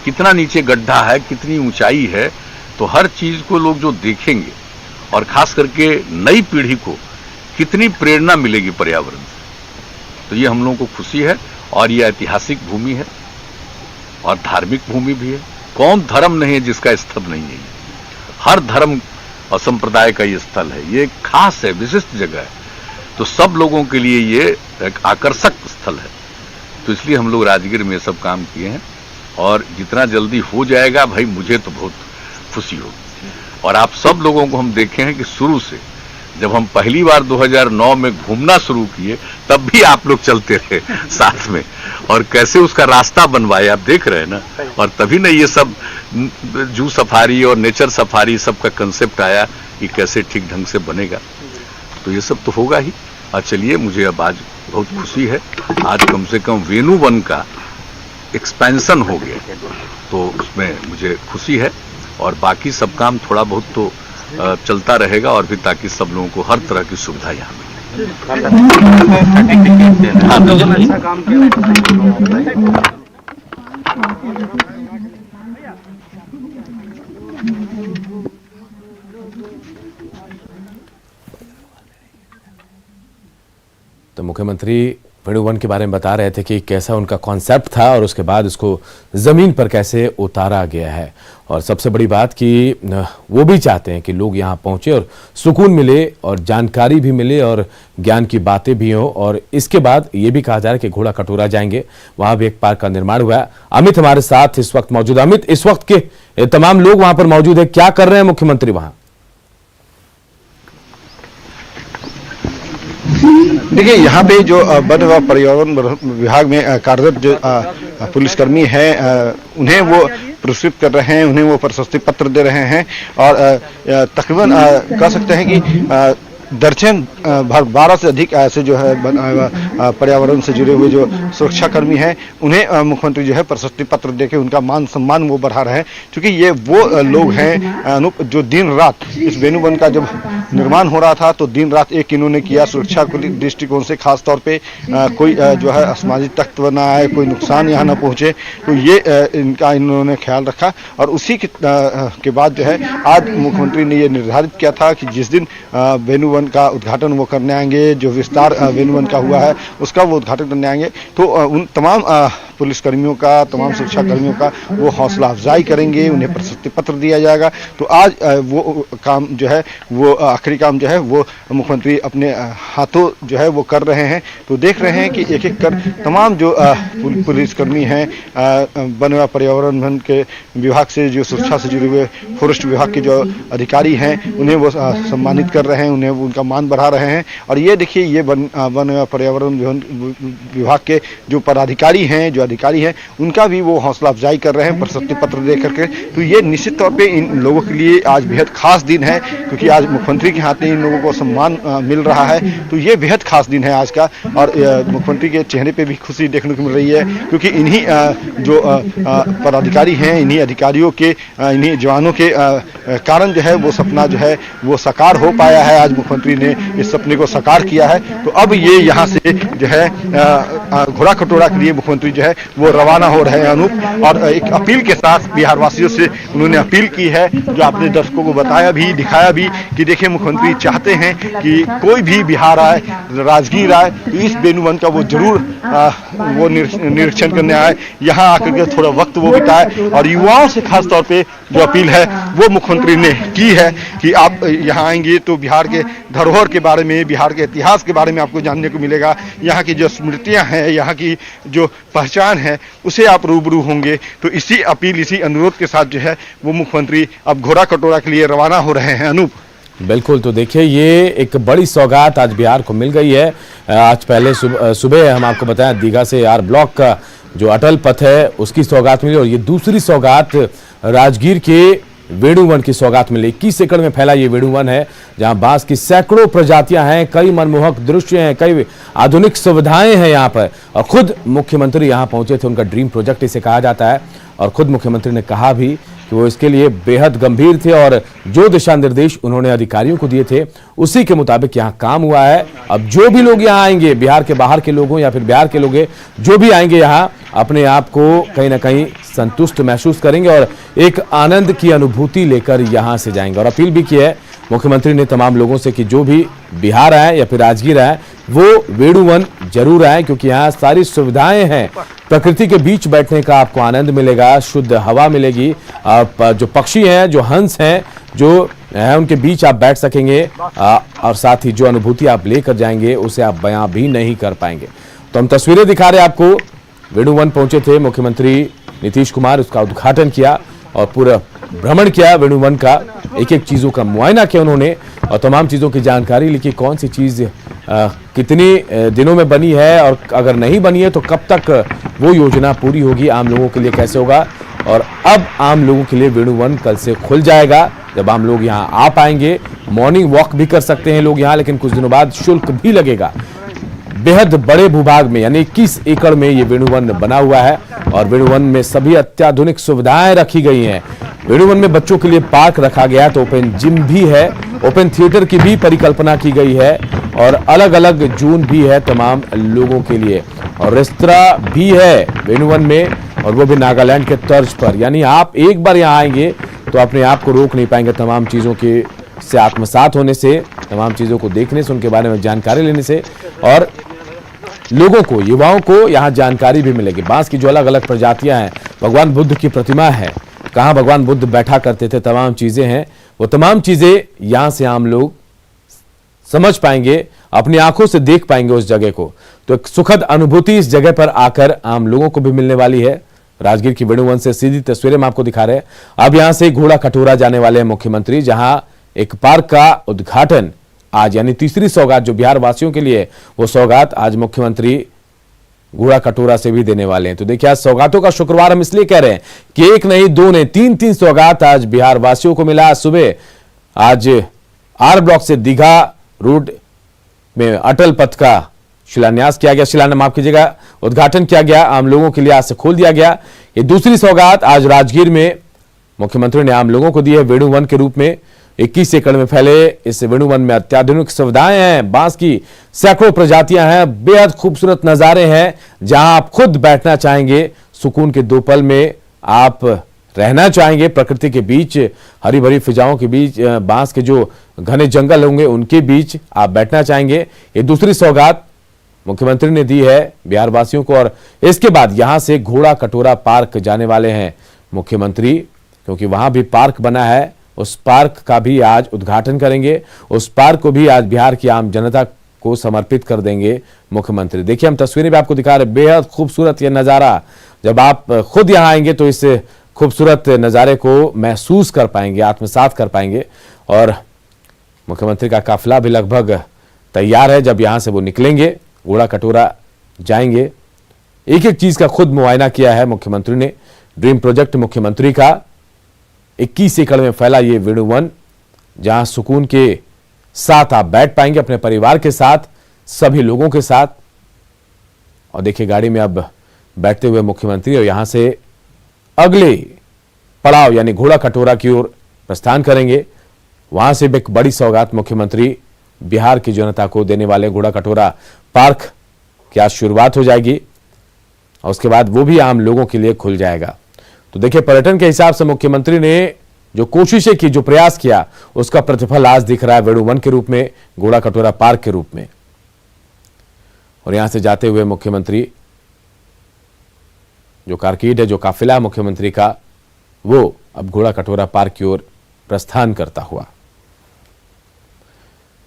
कितना नीचे गड्ढा है, कितनी ऊंचाई है, तो हर चीज को लोग जो देखेंगे और खास करके नई पीढ़ी को कितनी प्रेरणा मिलेगी पर्यावरण से। तो ये हम लोगों को खुशी है और ये ऐतिहासिक भूमि है और धार्मिक भूमि भी है। कौन धर्म नहीं है जिसका स्थल नहीं है? हर धर्म और संप्रदाय का ये स्थल है, ये खास है, विशिष्ट जगह है। तो सब लोगों के लिए ये एक आकर्षक स्थल है। तो इसलिए हम लोग राजगीर में सब काम किए हैं और जितना जल्दी हो जाएगा भाई मुझे तो बहुत खुशी होगी। और आप सब लोगों को हम देखे हैं कि शुरू से जब हम पहली बार 2009 में घूमना शुरू किए तब भी आप लोग चलते रहे साथ में, और कैसे उसका रास्ता बनवाए आप देख रहे हैं ना। और तभी ना ये सब जू सफारी और नेचर सफारी सबका कंसेप्ट आया कि कैसे ठीक ढंग से बनेगा। तो ये सब तो होगा ही। और चलिए, मुझे अब आज बहुत खुशी है, आज कम से कम वेणु वन का एक्सपेंशन हो गया, तो उसमें मुझे खुशी है। और बाकी सब काम थोड़ा बहुत तो चलता रहेगा और भी, ताकि सब लोगों को हर तरह की सुविधा यहाँ मिले। तो मुख्यमंत्री वेणु वन के बारे में बता रहे थे कि कैसा उनका कॉन्सेप्ट था और उसके बाद इसको ज़मीन पर कैसे उतारा गया है। और सबसे बड़ी बात कि वो भी चाहते हैं कि लोग यहाँ पहुँचे और सुकून मिले और जानकारी भी मिले और ज्ञान की बातें भी हों। और इसके बाद ये भी कहा जा रहा है कि घोड़ा कटोरा जाएंगे, वहाँ भी एक पार्क का निर्माण हुआ है। अमित हमारे साथ इस वक्त मौजूद। अमित, इस वक्त के तमाम लोग वहाँ पर मौजूद है, क्या कर रहे हैं मुख्यमंत्री वहाँ? देखिए, यहाँ पे जो वन व पर्यावरण विभाग में कार्यरत जो पुलिसकर्मी हैं, उन्हें वो पुरस्कृत कर रहे हैं, उन्हें वो प्रशस्ति पत्र दे रहे हैं। और तकरीबन कह सकते हैं कि दर्जन 12 से अधिक ऐसे जो है पर्यावरण से जुड़े हुए जो सुरक्षाकर्मी हैं, उन्हें मुख्यमंत्री जो है प्रशस्ति पत्र देके उनका मान सम्मान वो बढ़ा रहे हैं। क्योंकि ये वो लोग हैं अनूप, जो दिन रात इस वेणु वन का जब निर्माण हो रहा था तो दिन रात एक इन्होंने किया सुरक्षा दृष्टिकोण से, खास तौर पे कोई जो है असामाजिक तत्व न आए, कोई नुकसान यहाँ न पहुँचे, तो ये इनका इन्होंने ख्याल रखा। और उसी के बाद जो है आज मुख्यमंत्री ने ये निर्धारित किया था कि जिस दिन वेणु वन का उद्घाटन वो करने आएंगे, जो विस्तार वेणु वन का हुआ है उसका वो उद्घाटन करने आएंगे, तो उन तमाम पुलिसकर्मियों का, तमाम सुरक्षाकर्मियों का वो हौसला अफजाई करेंगे, उन्हें प्रशस्ति पत्र दिया जाएगा। तो आज वो काम जो है, वो आखिरी काम जो है वो मुख्यमंत्री अपने हाथों जो है वो कर रहे हैं। तो देख रहे हैं कि एक एक कर तमाम जो पुलिसकर्मी हैं, वन व पर्यावरण के विभाग से जो सुरक्षा से जुड़े हुए फॉरेस्ट विभाग के जो अधिकारी हैं, उन्हें वो सम्मानित कर रहे हैं, उन्हें उनका मान बढ़ा रहे हैं। और ये देखिए, ये वन व पर्यावरण विभाग के जो पदाधिकारी हैं, जो अधिकारी हैं, उनका भी वो हौसला अफजाई कर रहे हैं प्रशस्ति पत्र दे करके। तो ये निश्चित तौर पे इन लोगों के लिए आज बेहद खास दिन है, क्योंकि आज मुख्यमंत्री के हाथ में इन लोगों को सम्मान मिल रहा है। तो ये बेहद खास दिन है आज का। और मुख्यमंत्री के चेहरे पे भी खुशी देखने को मिल रही है, क्योंकि इन्हीं जो पदाधिकारी हैं, इन्हीं अधिकारियों के, इन्हीं जवानों के कारण जो है वो सपना जो है वो साकार हो पाया है। आज मुख्यमंत्री ने इस सपने को साकार किया है। तो अब ये यहाँ से जो है घोड़ा कटोरा के लिए मुख्यमंत्री जो है वो रवाना हो रहे हैं अनूप। और एक अपील के साथ बिहार वासियों से उन्होंने अपील की है, जो आपने दर्शकों को बताया भी, दिखाया भी, कि देखिए मुख्यमंत्री चाहते हैं कि कोई भी बिहार आए, राजगीर आए, तो इस वेणु वन का वो जरूर वो निरीक्षण करने आए, यहाँ आकर के थोड़ा वक्त वो बिताए। और युवाओं से खास तौर पे जो अपील है वो मुख्यमंत्री ने की है कि आप यहाँ आएंगे तो बिहार के धरोहर के बारे में, बिहार के इतिहास के बारे में आपको जानने को मिलेगा। यहाँ की जो स्मृतियाँ हैं, यहाँ की जो पहचान है, उसे आप रूबरू होंगे। तो इसी अपील, इसी अनुरोध के साथ जो है वो मुख्यमंत्री अब घोड़ा कटोरा के लिए रवाना हो रहे हैं अनूप। बिल्कुल। तो देखिए, ये एक बड़ी सौगात आज बिहार को मिल गई है। आज पहले सुबह हम आपको बताएं, दीघा से आर ब्लॉक का जो अटल पथ है उसकी सौगात मिली, और ये दूसरी सौगात राजगीर के वेणु वन की सौगात मिली। 21 एकड़ में फैला ये वेणु वन है, जहां बांस की सैकड़ों प्रजातियां हैं, कई मनमोहक दृश्य हैं, कई आधुनिक सुविधाएं हैं यहाँ पर। और खुद मुख्यमंत्री यहाँ पहुंचे थे, उनका ड्रीम प्रोजेक्ट इसे कहा जाता है। और खुद मुख्यमंत्री ने कहा भी कि वो इसके लिए बेहद गंभीर थे और जो दिशा निर्देश उन्होंने अधिकारियों को दिए थे उसी के मुताबिक यहाँ काम हुआ है। अब जो भी लोग यहाँ आएंगे, बिहार के बाहर के लोग हों या फिर बिहार के लोग जो भी आएंगे यहाँ, अपने आप को कहीं ना कहीं संतुष्ट महसूस करेंगे और एक आनंद की अनुभूति लेकर यहाँ से जाएंगे। और अपील भी की है मुख्यमंत्री ने तमाम लोगों से कि जो भी बिहार आए या फिर राजगीर आए वो वेणुवन जरूर आए, क्योंकि यहाँ सारी सुविधाएं हैं। प्रकृति के बीच बैठने का आपको आनंद मिलेगा, शुद्ध हवा मिलेगी, आप जो पक्षी हैं, जो हंस हैं, जो है उनके बीच आप बैठ सकेंगे और साथ ही जो अनुभूति आप लेकर जाएंगे उसे आप बयां भी नहीं कर पाएंगे। तो हम तस्वीरें दिखा रहे हैं आपको। वेणुवन पहुंचे थे मुख्यमंत्री नीतीश कुमार, उसका उद्घाटन किया और पूरा भ्रमण किया वेणुवन का, एक एक चीजों का मुआयना किया उन्होंने और तमाम चीजों की जानकारी ली कि कौन सी चीज कितनी दिनों में बनी है और अगर नहीं बनी है तो कब तक वो योजना पूरी होगी, आम लोगों के लिए कैसे होगा। और अब आम लोगों के लिए वेणुवन कल से खुल जाएगा, जब आम लोग यहाँ आ पाएंगे। मॉर्निंग वॉक भी कर सकते हैं लोग यहाँ, लेकिन कुछ दिनों बाद शुल्क भी लगेगा। बेहद बड़े भूभाग में यानी 21 एकड़ में ये वेणुवन बना हुआ है और वेणुवन में सभी अत्याधुनिक सुविधाएं रखी गई हैं। वेणुवन में बच्चों के लिए पार्क रखा गया है, तो ओपन जिम भी है, ओपन थिएटर की भी परिकल्पना की गई है और अलग अलग जोन भी है तमाम लोगों के लिए और रेस्तरां भी है वेणुवन में, और वो भी नागालैंड के तर्ज पर। यानी आप एक बार यहाँ आएंगे तो अपने आप को रोक नहीं पाएंगे तमाम चीजों के से आत्मसात होने से, तमाम चीजों को देखने से, उनके बारे में जानकारी लेने से और लोगों को, युवाओं को यहाँ जानकारी भी मिलेगी। बांस की जो अलग अलग प्रजातियां हैं, भगवान बुद्ध की प्रतिमा है, कहाँ भगवान बुद्ध बैठा करते थे, तमाम चीजें हैं, वो तमाम चीजें यहाँ से आम लोग समझ पाएंगे, अपनी आंखों से देख पाएंगे उस जगह को। तो एक सुखद अनुभूति इस जगह पर आकर आम लोगों को भी मिलने वाली है। राजगीर की वेणुवन से सीधी तस्वीरें हम आपको दिखा रहे हैं। अब यहां से घोड़ा कटोरा जाने वाले हैं मुख्यमंत्री, जहां एक पार्क का उद्घाटन आज, यानी तीसरी सौगात जो बिहार वासियों के लिए, वो सौगात आज मुख्यमंत्री घोड़ा कटोरा से भी देने वाले हैं। तो देखिए, आज सौगातों का शुक्रवार हम इसलिए कह रहे हैं कि एक नहीं, दो नहीं, तीन सौगात आज बिहार वासियों को मिला। सुबह आज आर ब्लॉक से दीघा रूट में अटल पथ का शिलान्यास किया गया, माफ कीजिएगा, उद्घाटन किया गया, आम लोगों के लिए आज से खोल दिया गया। ये दूसरी सौगात आज राजगीर में मुख्यमंत्री ने आम लोगों को दी है वेणुवन के रूप में। 21 एकड़ में फैले इस वेणुवन में अत्याधुनिक सुविधाएं हैं, बांस की सैकड़ों प्रजातियां हैं, बेहद खूबसूरत नजारे हैं, जहां आप खुद बैठना चाहेंगे, सुकून के दो पल में आप रहना चाहेंगे, प्रकृति के बीच, हरी भरी फिजाओं के बीच, बांस के जो घने जंगल होंगे उनके बीच आप बैठना चाहेंगे। ये दूसरी सौगात मुख्यमंत्री ने दी है बिहार वासियों को और इसके बाद यहां से घोड़ा कटोरा पार्क जाने वाले हैं मुख्यमंत्री, क्योंकि वहां भी पार्क बना है, उस पार्क का भी आज उद्घाटन करेंगे, उस पार्क को भी आज बिहार की आम जनता को समर्पित कर देंगे मुख्यमंत्री। देखिए, हम तस्वीरें भी आपको दिखा रहे, बेहद खूबसूरत ये नजारा, जब आप खुद यहां आएंगे तो इस खूबसूरत नजारे को महसूस कर पाएंगे, आत्मसात कर पाएंगे। और मुख्यमंत्री का काफिला भी लगभग तैयार है, जब यहां से वो निकलेंगे, घोड़ा कटोरा जाएंगे। एक एक चीज का खुद मुआयना किया है मुख्यमंत्री ने। ड्रीम प्रोजेक्ट मुख्यमंत्री का 21 एकड़ में फैला ये वेणुवन, जहां सुकून के साथ आप बैठ पाएंगे अपने परिवार के साथ, सभी लोगों के साथ। और देखिए, गाड़ी में अब बैठते हुए मुख्यमंत्री और यहां से अगले पड़ाव यानी घोड़ा कटोरा की ओर प्रस्थान करेंगे। वहां से एक बड़ी सौगात मुख्यमंत्री बिहार की जनता को देने वाले घोड़ा कटोरा पार्क की आज शुरुआत हो जाएगी और उसके बाद वो भी आम लोगों के लिए खुल जाएगा। तो देखिए, पर्यटन के हिसाब से मुख्यमंत्री ने जो कोशिशें की, जो प्रयास किया, उसका प्रतिफल आज दिख रहा है वेणुवन के रूप में, घोड़ा कटोरा पार्क के रूप में। और यहां से जाते हुए मुख्यमंत्री, जो कारकीड है, जो काफिला है मुख्यमंत्री का, वो अब घोड़ा कटोरा पार्क की ओर प्रस्थान करता हुआ।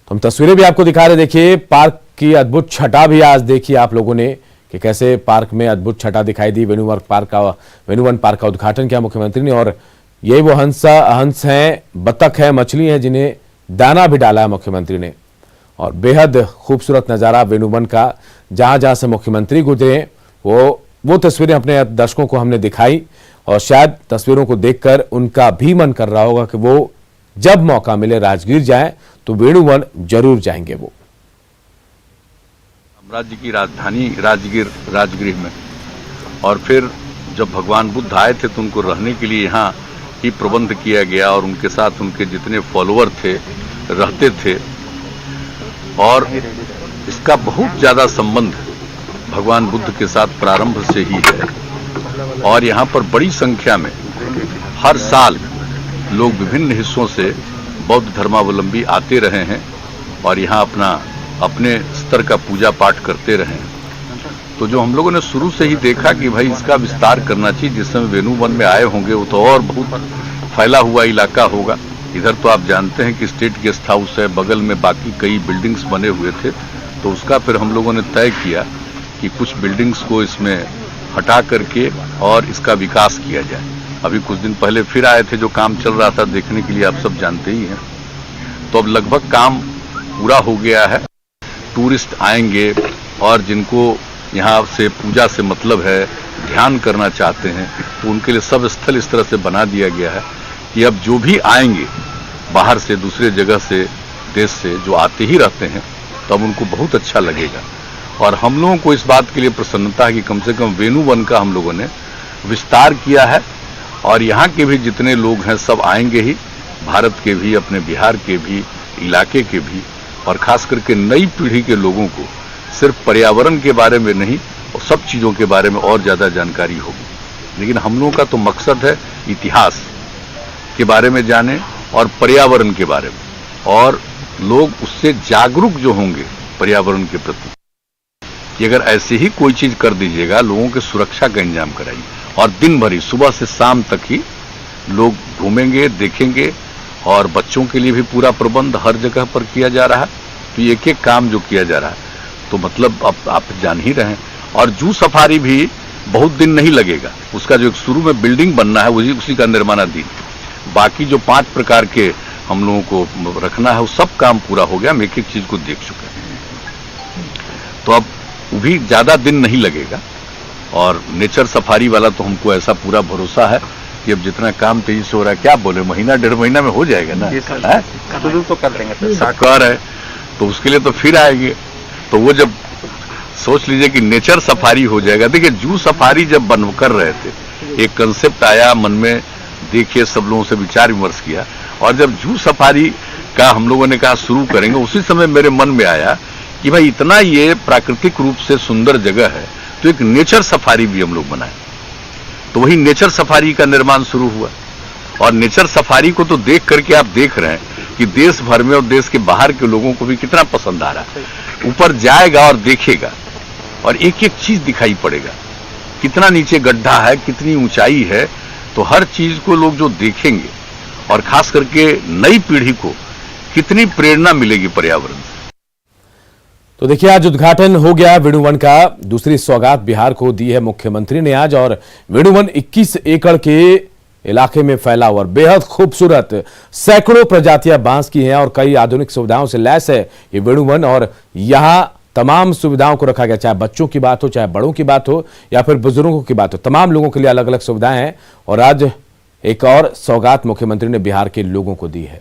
तो हम तस्वीरें भी आपको दिखा रहे। देखिए, पार्क की अद्भुत छटा भी आज देखी आप लोगों ने कि कैसे पार्क में अद्भुत छटा दिखाई दी। वेणुवन पार्क का उद्घाटन किया मुख्यमंत्री ने और ये वो हंस हैं, बतख है, मछली है, जिन्हें दाना भी डाला है मुख्यमंत्री ने। और बेहद खूबसूरत नजारा वेणुवन का, जहां जहां से मुख्यमंत्री गुजरे वो तस्वीरें अपने दर्शकों को हमने दिखाई और शायद तस्वीरों को देखकर उनका भी मन कर रहा होगा कि वो जब मौका मिले राजगीर जाएं तो वेणुवन जरूर जाएंगे वो। राज्य की राजधानी राजगीर में, और फिर जब भगवान बुद्ध आए थे तो उनको रहने के लिए यहाँ ही प्रबंध किया गया और उनके साथ उनके जितने फॉलोअर थे रहते थे, और इसका बहुत ज़्यादा संबंध भगवान बुद्ध के साथ प्रारंभ से ही है। और यहाँ पर बड़ी संख्या में हर साल लोग विभिन्न हिस्सों से बौद्ध धर्मावलंबी आते रहे हैं और यहाँ अपने स्तर का पूजा पाठ करते रहे हैं। तो जो हम लोगों ने शुरू से ही देखा कि भाई इसका विस्तार करना चाहिए, जिस समय वेणु वन में आए होंगे वो तो और बहुत फैला हुआ इलाका होगा। इधर तो आप जानते हैं कि स्टेट गेस्ट हाउस है, बगल में बाकी कई बिल्डिंग्स बने हुए थे, तो उसका फिर हम लोगों ने तय किया कि कुछ बिल्डिंग्स को इसमें हटा करके और इसका विकास किया जाए। अभी कुछ दिन पहले फिर आए थे, जो काम चल रहा था देखने के लिए, आप सब जानते ही हैं। तो अब लगभग काम पूरा हो गया है। टूरिस्ट आएंगे और जिनको यहाँ से पूजा से मतलब है, ध्यान करना चाहते हैं, तो उनके लिए सब स्थल इस तरह से बना दिया गया है कि अब जो भी आएंगे बाहर से, दूसरे जगह से, देश से, जो आते ही रहते हैं, तो अब उनको बहुत अच्छा लगेगा। और हम लोगों को इस बात के लिए प्रसन्नता है कि कम से कम वेणु वन का हम लोगों ने विस्तार किया है और यहाँ के भी जितने लोग हैं सब आएंगे ही, भारत के भी, अपने बिहार के भी, इलाके के भी, और खास करके नई पीढ़ी के लोगों को सिर्फ पर्यावरण के बारे में नहीं और सब चीज़ों के बारे में और ज़्यादा जानकारी होगी। लेकिन हम लोगों का तो मकसद है इतिहास के बारे में जाने और पर्यावरण के बारे में, और लोग उससे जागरूक जो होंगे पर्यावरण के प्रति, कि अगर ऐसे ही कोई चीज़ कर दीजिएगा, लोगों के सुरक्षा का इंतजाम कराइए और दिन भर ही सुबह से शाम तक ही लोग घूमेंगे, देखेंगे, और बच्चों के लिए भी पूरा प्रबंध हर जगह पर किया जा रहा है। तो एक एक काम जो किया जा रहा है, तो मतलब अब आप जान ही रहे हैं। और जू सफारी भी बहुत दिन नहीं लगेगा, उसका जो शुरू में बिल्डिंग बनना है उसी का निर्माणाधीन, बाकी जो 5 प्रकार के हम लोगों को रखना है वो सब काम पूरा हो गया। हम एक एक चीज को देख चुके हैं, तो अब भी ज्यादा दिन नहीं लगेगा। और नेचर सफारी वाला तो हमको ऐसा पूरा भरोसा है कि अब जितना काम तेजी से हो रहा है, क्या बोले, महीना 1.5 महीना में हो जाएगा ना, शुरू तो कर देंगे। साकार है तो उसके लिए तो फिर आएंगे। तो वो जब सोच लीजिए कि नेचर सफारी हो जाएगा। देखिए, जू सफारी जब बन कर रहे थे, एक कंसेप्ट आया मन में, देखिए सब लोगों से विचार विमर्श किया, और जब जू सफारी का हम लोगों ने कहा शुरू करेंगे, उसी समय मेरे मन में आया कि भाई इतना ये प्राकृतिक रूप से सुंदर जगह है, तो एक नेचर सफारी भी हम लोग बनाए। तो वही नेचर सफारी का निर्माण शुरू हुआ, और नेचर सफारी को तो देख करके आप देख रहे हैं कि देश भर में और देश के बाहर के लोगों को भी कितना पसंद आ रहा है। ऊपर जाएगा और देखेगा और एक एक चीज दिखाई पड़ेगा, कितना नीचे गड्ढा है, कितनी ऊंचाई है, तो हर चीज को लोग जो देखेंगे, और खास करके नई पीढ़ी को कितनी प्रेरणा मिलेगी पर्यावरण से। तो देखिए, आज उद्घाटन हो गया वेणु वन का। दूसरी सौगात बिहार को दी है मुख्यमंत्री ने आज, और वेणु वन 21 एकड़ के इलाके में फैला हुआ बेहद खूबसूरत सैकड़ों प्रजातियां बांस की हैं और कई आधुनिक सुविधाओं से लैस है ये वेणु वन। और यहां तमाम सुविधाओं को रखा गया, चाहे बच्चों की बात हो, चाहे बड़ों की बात हो, या फिर बुजुर्गों की बात हो, तमाम लोगों के लिए अलग अलग सुविधाएं हैं। और आज एक और सौगात मुख्यमंत्री ने बिहार के लोगों को दी है।